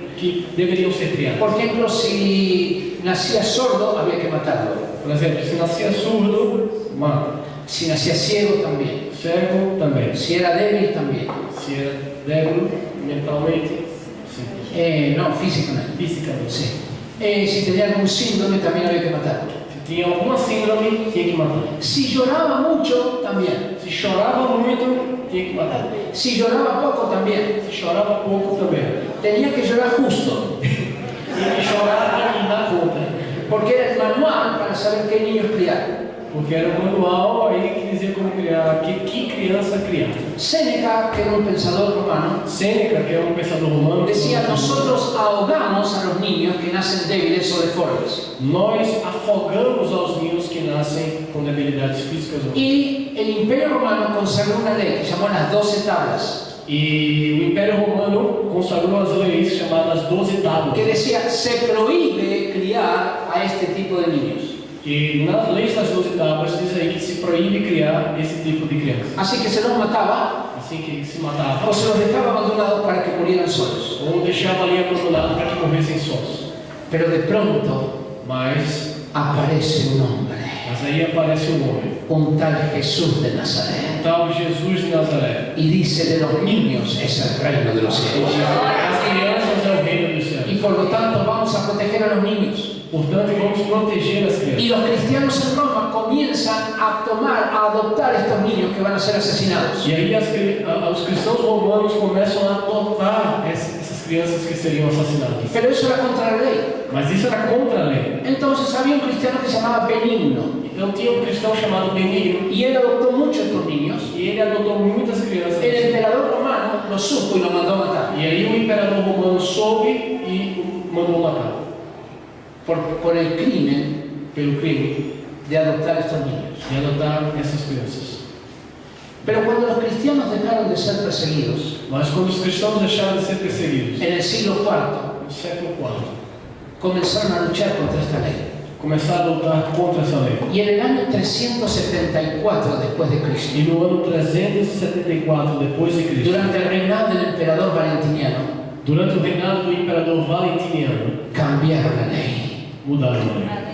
deveriam ser criadas. Por ejemplo, si nacía sordo, había que matarlo. Por exemplo, se nascia surdo, mata. Si nacía ciego, también. Cego, também. Si era débil, también. Se era débil mentalmente, sim. No, físicamente. Fisicamente. Sí. Si tenía algún síndrome, también había que matarlo. Se tinha alguma síndrome, tinha que matar. Si lloraba mucho, también. Se chorava muito, tinha que matar. Si lloraba poco, también. Se chorava pouco, também. Tenía que llorar justo, Tinha que chorar e dar conta. porque era el manual para saber qué niños criar. Porque era um manual aí que dizia como criar, que criança criar. Séneca, que era un pensador romano, Sêneca, que é um pensador romano, decía, nosotros ahogamos a los niños que nacen débiles o deformes. nós afogamos aos ninhos que nascem com debilidades físicas. Y el Imperio Romano consagró una ley que llamó las 12 tablas, E o Império Romano consagrou as leis chamadas 12 tábuas. que decía, se prohíbe criar a este tipo de niños. E nas leis das 12 tábuas diz aí que se proíbe criar esse tipo de criança. Así que se los mataba Assim que se matava, o se los dejaba abandonados para que murieran solos. ou deixava ali abandonado para que morressem sós. Pero de pronto Mas aparece un hombre, aí aparece um homem, un tal Jesús de Nazaret, tal Jesus de Nazaré. y dice, de los niños es el reino de los cielos. As crianças é o reino dos céus. Y por lo tanto vamos a proteger a los niños. Portanto, vamos proteger as crianças. Y los cristianos en Roma comienzan a adoptar estos niños que van a ser asesinados. E aí os cristãos romanos começam a adotar essas crianças que seriam assassinadas. Pero eso era contra la ley. Mas isso era contra a lei. Entonces había un cristiano que se llamaba Benigno, Então tinha um cristão chamado Benigno, y él adoptó muchos de estos niños. e ele adotou muitas crianças. El emperador romano lo supo y lo mandó a matar E aí o imperador romano soube e o mandou matar. por el crimen Pelo crime de adoptar estos niños. de adotar essas crianças. Pero cuando los cristianos dejaron de ser perseguidos, Mas quando os cristãos deixaram de ser perseguidos, en el siglo IV, no século IV, comenzaron a luchar contra esta ley. começaram a lutar contra essa lei. Y en el año 374 después de Cristo, E no ano 374 depois de Cristo, durante el reinado del emperador Valentiniano, durante o reinado do imperador Valentiniano, cambiaron la ley. mudaram a lei.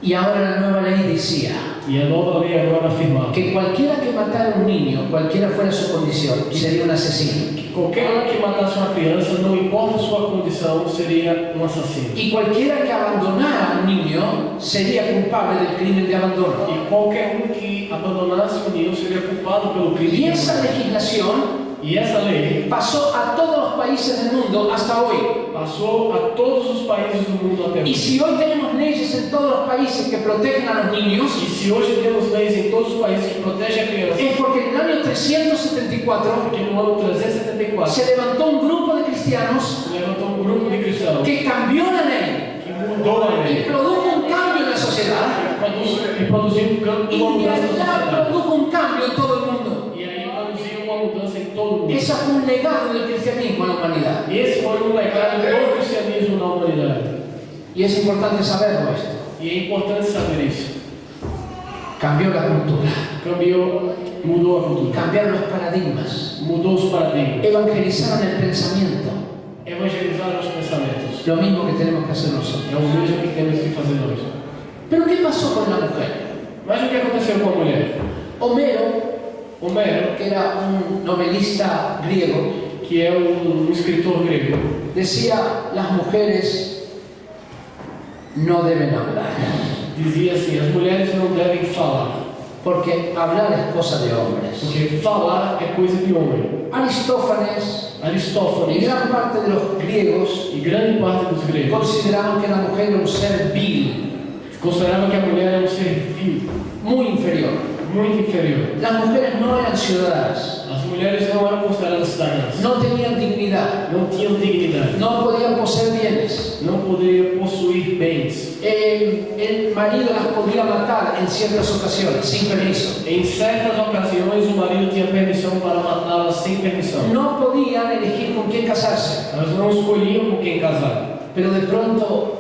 Y ahora la nueva ley decía E a nova lei agora afirmava que cualquiera que matara a un niño, cualquiera fuera su condición, sería un asesino. que qualquer um que matasse uma criança, não importa a sua condição, seria um assassino. Y cualquiera que abandonara a un niño sería culpable del crimen de abandono. E qualquer um que abandonasse o ninho seria culpado pelo crime. Y de esa abandono. legislación E essa lei pasó a todos los países del mundo hasta hoy. passou a todos os países do mundo até Y hoje. si hoy tenemos leyes en todos los países que protegen a los niños, E se hoje temos leis em todos os países que protegem a criança, es porque en el año 374 porque no ano 374 se levantó un grupo de cristianos se levantou um grupo de cristãos que cambió la ley que mudou a y lei produjo un cambio en la sociedad. e produziu Y uma de mudança na allá sociedade. produjo un cambio en todo el mundo. E aí produziu uma mudança em todo o mundo. Ese fue un legado del cristianismo a la humanidad. E esse foi um legado do cristianismo na humanidade. Y es importante saberlo esto. E é importante saber isso. Cambió la cultura. Cambiou mudou a cultura, cambiaron los paradigmas, mudou os paradigmas, evangelizaron el pensamiento. evangelizaram os pensamentos. Lo mismo que tenemos que hacer nosotros. É o mesmo que temos que fazer hoje. Pero ¿qué pasó con la mujer? Mas o que aconteceu com a mulher? Homero, que era un novelista griego, que é escritor grego, decía: las mujeres no deben hablar, dizia assim: as mulheres não devem falar, porque hablar es cosa de hombres. porque falar é coisa de homem. Aristófanes y Aristófanes gran parte de los griegos e grande parte dos gregos consideraban que la mujer era un ser vil, consideravam que a mulher era um ser vil, muy inferior. muito inferior. Las mujeres no eran ciudadanas, As mulheres não eram consideradas cidadãs, no tenían dignidad, não tinham dignidade, no podían poseer bienes. não poderiam possuir bens. El marido las podía matar en ciertas ocasiones, sin permiso. Em certas ocasiões, o marido tinha permissão para matá-las sem permissão. No podían elegir con quién casarse. Elas não escolhiam com quem casar. Pero de pronto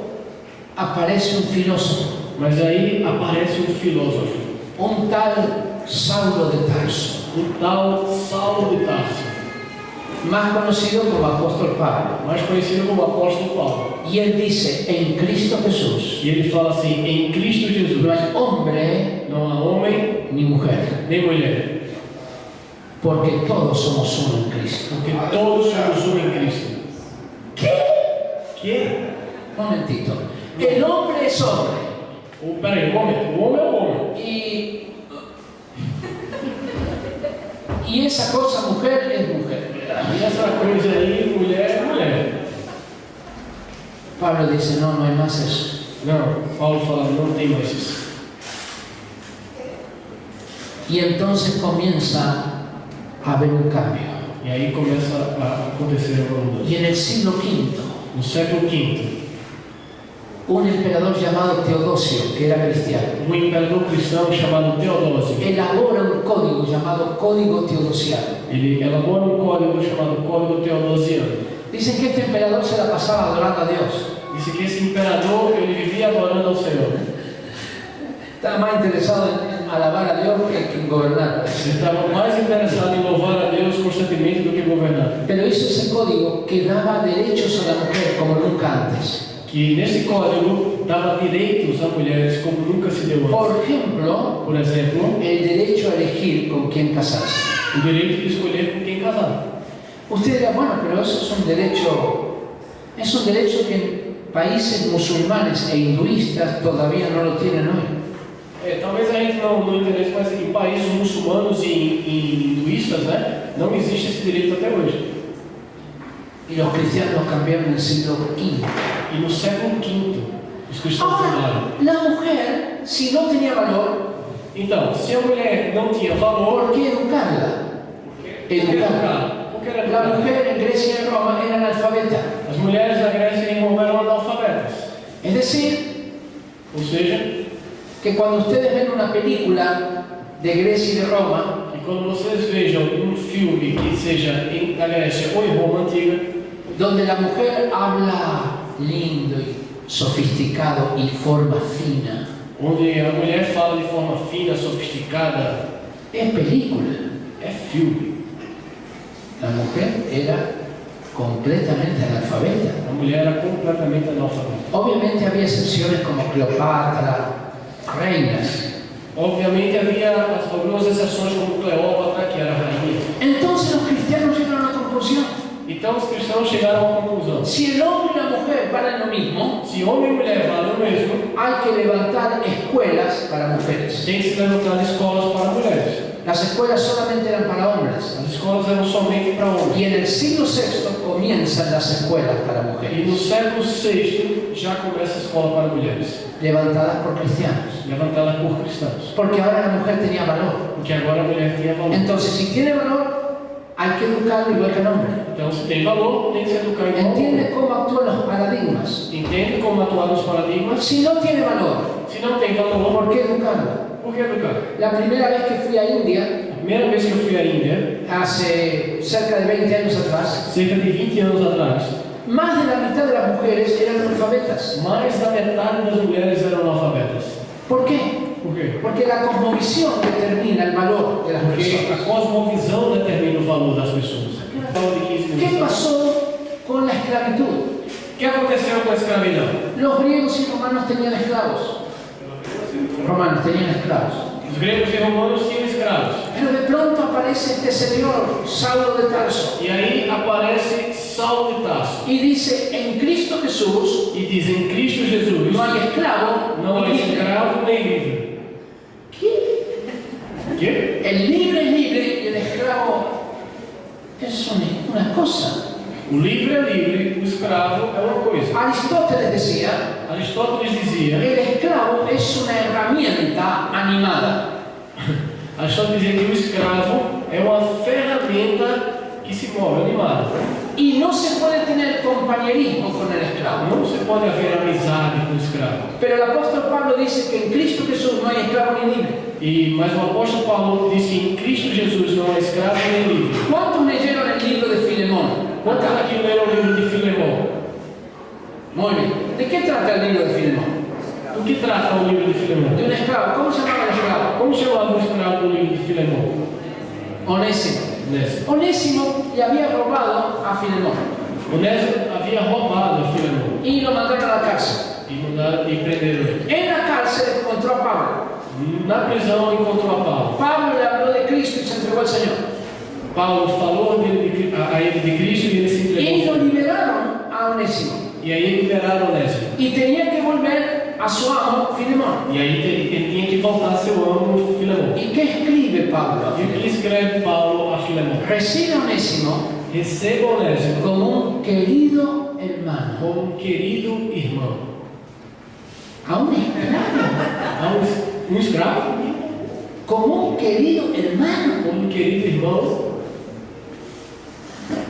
aparece un filósofo, Mas aí aparece um filósofo, un tal Saulo de Tarso, tal Saulo de Tarso, más conocido como apóstol Pablo. mais conhecido como apóstolo Paulo. Y él dice: en Cristo Jesús E ele fala assim: em Cristo Jesus no hay hombre não há homem ni mujer, nem mulher, porque todos somos uno en Cristo. porque todos somos um em Cristo. Que? Un momentito. El hombre es hombre. Peraí, o homem é o homem. Y esa cosa mujer es mujer. E essa coisa aí, mulher é mulher. Pablo dice: no hay más eso. Não, Paulo fala: não tem mais isso. Y entonces comienza a haber un cambio. E aí começa a acontecer uma mudança. Y en el siglo V, No século V, un emperador llamado Teodosio, que era cristiano, um imperador cristão chamado Teodósio, elabora un código llamado Código Teodosiano. ele elabora um código chamado Código Teodosiano. Dicen que este emperador se la pasaba adorando a Dios. Disse que esse imperador ele vivia adorando ao Senhor. Estaba más interesado en alabar a Dios que en gobernar. Ele estava mais interessado em louvar a Deus constantemente do que governar. Pero hizo ese código que daba derechos a la mujer como nunca antes. Que nesse código dava direitos a mulheres como nunca se deu antes. Por ejemplo, el derecho a elegir con quién casarse. O direito de escolher com quem casar. Usted dirá: bueno, pero eso es un derecho que en países musulmanes e hinduistas todavía no lo tienen hoy. Talvez a gente não entenda, mas em países muçulmanos e hinduístas, né, não existe esse direito até hoje. Y los cristianos lo cambiaron en el siglo V. E no século V, os cristãos Ahora, mudaram. la mujer, si no tenía valor, Então, se a mulher não tinha valor, ¿por qué educarla? Porque era La mujer en Grecia y en Roma era analfabeta. As mulheres da Grécia e em Roma eram analfabetas. Es decir, Ou seja, que cuando ustedes ven una película de Grecia y de Roma, e quando vocês vejam um filme que seja na Grécia ou em Roma antiga, donde la mujer habla lindo y sofisticado y forma fina, onde a mulher fala de forma fina, sofisticada, es película. é filme. La mujer era completamente analfabeta. A mulher era completamente analfabeta. Obviamente había excepciones como Cleopatra, reinas. Obviamente havia algumas exceções como Cleópatra, que era a rainha. Entonces los cristianos llegaron a la conclusión: Então os cristãos chegaram à conclusão: si el hombre y la mujer valen lo mismo, se homem e mulher valem o mesmo, hay que levantar escuelas para mujeres. tem que se levantar escolas para mulheres. Las escuelas solamente eran para hombres. As escolas eram somente para homens. Y en el siglo VI comienzan las escuelas para E mujeres, no século VI já começa a escola para mulheres, levantadas por cristianos. levantada por cristãos. Porque ahora la mujer tenía valor. Porque agora a mulher tinha valor. Entonces, si tiene valor, hay que educarlo igual que el hombre. Então, se tem valor, tem que se educar igual ao Entiende homem. cómo actúan los paradigmas. Entende como atuar nos paradigmas. Si no tiene valor, Se não tem valor, ¿por qué educarlo? por que educar? La primera vez que fui a India, A primeira vez que eu fui à Índia, hace cerca de 20 años atrás, cerca de 20 anos atrás, más de la mitad de las mujeres eran analfabetas. mais da metade das mulheres eram analfabetas. ¿Por qué? Por quê? Porque la cosmovisión determina el valor de las Porque personas. a cosmovisão determina o valor das pessoas. Fala de 15 ¿Qué minutos. pasó con la esclavitud? O que aconteceu com a escravidão? Los griegos y romanos tenían esclavos. Romanos tenían esclavos. Os gregos e romanos tinham escravos. Pero de pronto aparece este señor, Saulo de Tarso, E aí aparece Saulo de Tarso y dice, en Cristo Jesús e diz: em Cristo Jesus no hay esclavo, não há ni libre. escravo nem livre. ¿Qué? Que? El libre es libre y el esclavo es una cosa. O livre é livre, o escravo é uma coisa. Aristóteles decía, Aristóteles dizia, el esclavo es una herramienta animada. Aristóteles dizia que o escravo é uma ferramenta que se move, animada. Y no se puede tener compañerismo con el esclavo. Não se pode haver amizade com o escravo. Pero el apóstol Pablo dice que en Cristo Jesús no hay esclavo ni libre. Mas o apóstolo Paulo diz que em Cristo Jesus não há escravo nem livre. ¿Cuántos leyeron el libro de Filemón? Quantos aqui leram o livro de Filemão? Muy bien. ¿De qué trata el libro de Filemón? Do que trata o livro de Filemão? De un esclavo. ¿Cómo se llamaba el esclavo? Como chamava o escravo do livro de Filemão? Onésimo. Onésimo. Onésimo le había robado a Filemón Onésimo havia roubado a Filemão y lo mandaron a la cárcel. e prenderam ele. En la cárcel encontró a Pablo. Na prisão encontrou a Paulo. Pablo le habló de Cristo y se entregó al Señor. Paulo falou a ele de Cristo e ele se Y entregou. lo liberaron a Onésimo. E aí liberaram Onésimo. Y tenía que volver a su amo Filemón. E aí ele tinha que voltar a seu amo Filemão. ¿Y qué escribe Pablo a E o Filemón? que escreve Paulo a Filemão? Recibe a Onésimo Receba Onésimo como un querido hermano, como um querido irmão. a un esclavo, A um escravo, como un querido hermano. como um querido irmão.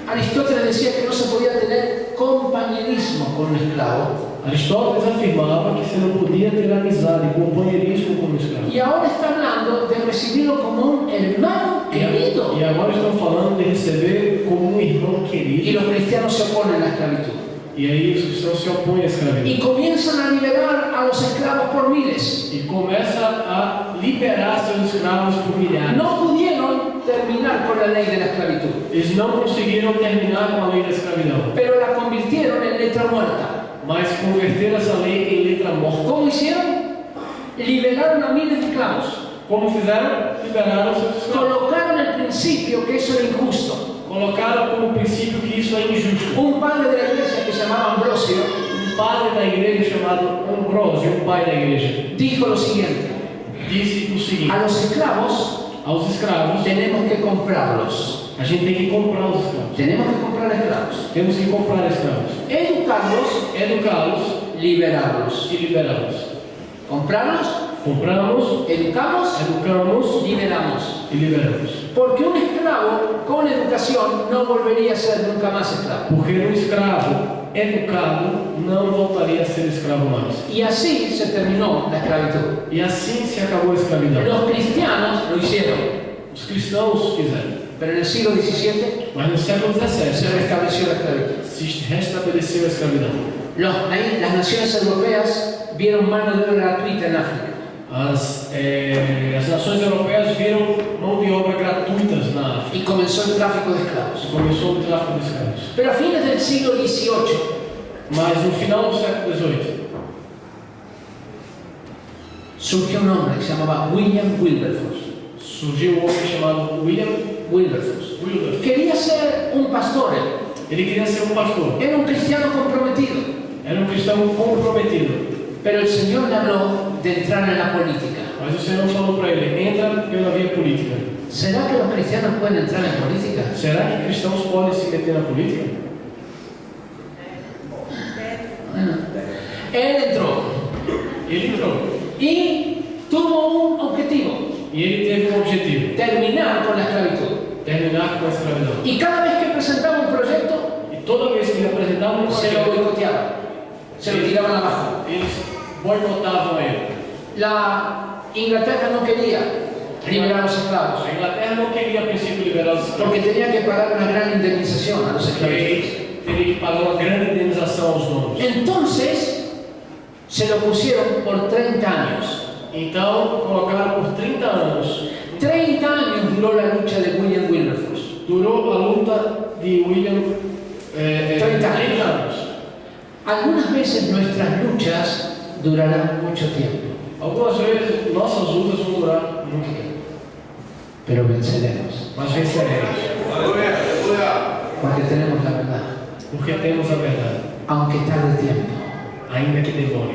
Aristóteles decía que no se podía tener compañerismo con un esclavo. Aristóteles afirmava que se não podia ter amizade e companheirismo com o escravo. Y ahora está hablando de recibirlo como un hermano querido. E agora estão falando de receber como um irmão Y querido. los cristianos se oponen a la esclavitud. E aí os cristãos se opõem à escravidão. Y comienzan a liberar a los esclavos por miles. E começa a liberar seus escravos por milhares. No pudieron terminar con la ley de la esclavitud, Eles não conseguiram terminar com a lei da escravidão, pero la convirtieron en letra muerta. mas converteram essa lei em letra morta. ¿Cómo hicieron? Liberaron a miles de esclavos. Como fizeram? Liberaram seus escravos. Colocaron el principio que eso era injusto. Colocaram como princípio que isso é injusto. Un padre de la iglesia que se llamaba Ambrosio Um padre da igreja chamado Ambrósio, um pai da igreja, dijo lo siguiente: disse o seguinte: a los esclavos aos escravos, tenemos que comprarlos. a gente tem que comprar os escravos. Tenemos que comprar esclavos. Temos que comprar escravos, Educarlos, educá-los liberarlos. e liberá-los. Comprarlos, Compramos, educamos, educamos liberamos. e liberamos. Porque un esclavo con educación no volvería a ser nunca más esclavo. Porque um escravo educado não voltaria a ser escravo mais. Y así se terminó la esclavitud. E assim se acabou a escravidão. Los cristianos lo hicieron, Os cristãos fizeram. pero en el siglo XVII Mas no século se XVII restableció la esclavitud. se restabeleceu a escravidão. Las naciones europeas vieron mano de obra gratuita en África. As nações europeias viram mão de obra gratuitas na África. Y comenzó el tráfico de esclavos. Começou o tráfico de escravos. Pero a fines del siglo XVIII, Mas no final do século XVIII surgió un hombre que se llamaba William Wilberforce. surgiu um homem chamado William Wilberforce. Wilberforce. Quería ser un pastor, Ele queria ser um pastor. era un cristiano comprometido, Era um cristão comprometido. pero el Señor le habló de entrar en la política. Mas o Senhor falou para ele: entra pela via política. ¿Será que los cristianos pueden entrar en política? Será que cristãos podem se meter na política? Bueno, él entró Ele entrou. y tuvo un objetivo: E ele teve um objetivo: terminar con la esclavitud. terminar com a escravidão. Y cada vez que presentaba un proyecto, E toda vez que ele apresentava um se lo projeto, boicoteaban, se lo tiraban abajo. eles boicotavam ele. La Inglaterra no quería liberar a los esclavos A Inglaterra não queria a princípio liberar os escravos, porque tenía que pagar una gran indemnización a los porque esclavistas. teria que pagar uma grande indenização aos donos. Entonces se lo pusieron por 30 años. Então, colocaram por 30 anos. 30 años duró la lucha de William Wilberforce. Durou a luta de William 30 anos. Algunas veces nuestras luchas durarán mucho tiempo, Algumas vezes nossas lutas vão durar muito tempo, pero venceremos, mas venceremos, porque tenemos la verdad, porque temos a verdade, aunque tarde tiempo. ainda que demore.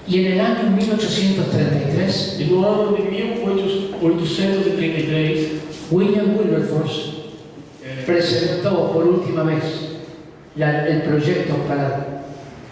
Y en el año 1833, E no ano de 1833, William Wilberforce presentó por última vez el proyecto para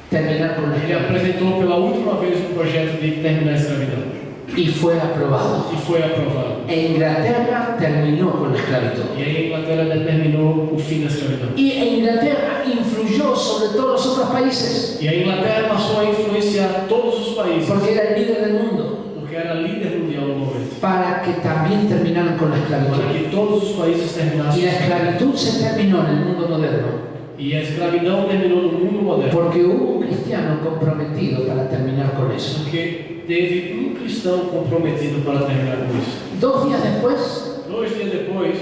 terminar con la ele esclavitud apresentou pela última vez um projeto de terminar a escravidão y fue aprobado. e foi aprovado. E Inglaterra terminó con la esclavitud. E aí a Inglaterra determinou o fim da escravidão. Y Inglaterra influyó sobre todos los otros países E a Inglaterra passou a influenciar todos os países, porque era el líder del mundo, porque era líder mundial no momento, para que también terminaran con la para esclavitud. que todos os países Y terminassem. la esclavitud se terminó en el mundo moderno E a escravidão terminou no mundo moderno, porque hubo un cristiano comprometido para terminar con eso. porque teve um cristão comprometido para terminar com isso. 2 días después, 2 dias depois,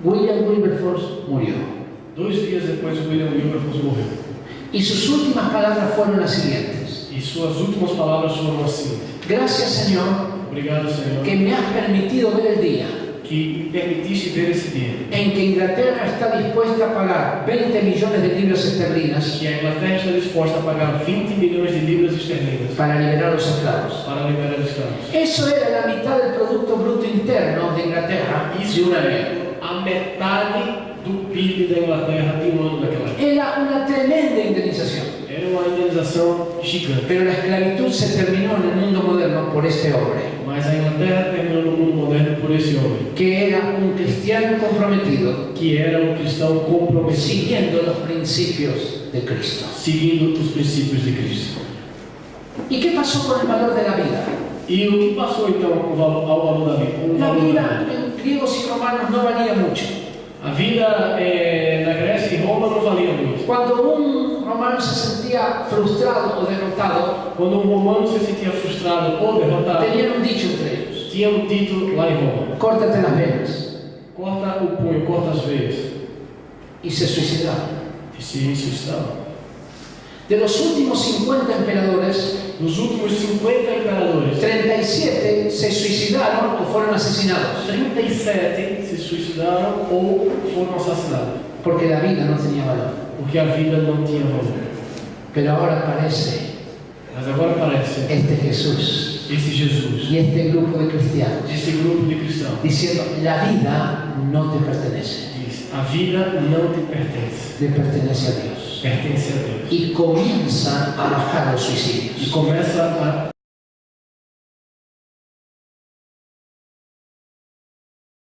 William Wilberforce murió. 2 dias depois, William Wilberforce morreu. Y sus últimas palabras fueron las siguientes: E suas últimas palavras foram assim: gracias, Señor, obrigado, Senhor, que me has permitido ver el día que me permitiste ver esse dia, en que Inglaterra está dispuesta a pagar 20 millones de libras esterlinas que a Inglaterra está disposta a pagar 20 milhões de libras esterlinas para liberar a los esclavos. para liberar escravos. Eso era la mitad del Producto Bruto Interno de Inglaterra de Isso un año. é a metade do PIB da Inglaterra de um ano daquela época. Era una tremenda indemnización. Era uma indenização gigante. Pero la esclavitud se terminó en el mundo moderno por este hombre, Mas a Inglaterra terminou no mundo moderno por esse homem, que era un cristiano comprometido, que era um cristão comprometido, siguiendo los principios de Cristo. seguindo os princípios de Cristo. ¿Y qué pasó con el valor de la vida? E o que passou então ao valor da vida? O La valor da vida vida. en griegos y romanos no valía mucho. A vida na Grécia e Roma não valia muito. Cuando un romano se sentía frustrado o derrotado, Quando um romano se sentia frustrado ou derrotado, tenían un dicho entre ellos: tinha um dito lá em Roma: córtate las venas. corta o punho, corta as veias, Y se suicidaron. e se suicidavam. De los últimos 50 emperadores, Dos últimos 50 imperadores, 37 se suicidaron o fueron asesinados, 37 se suicidaram ou foram assassinados, porque la vida no tenía valor. porque a vida não tinha valor. Pero ahora aparece Mas agora parece este Jesús esse Jesus, y este grupo de cristianos esse grupo de cristãos, diciendo: la vida no te pertenece, diz: a vida não te pertence, te pertenece a Dios. pertence a Deus. Y comienza a bajar los E suicidios. começa a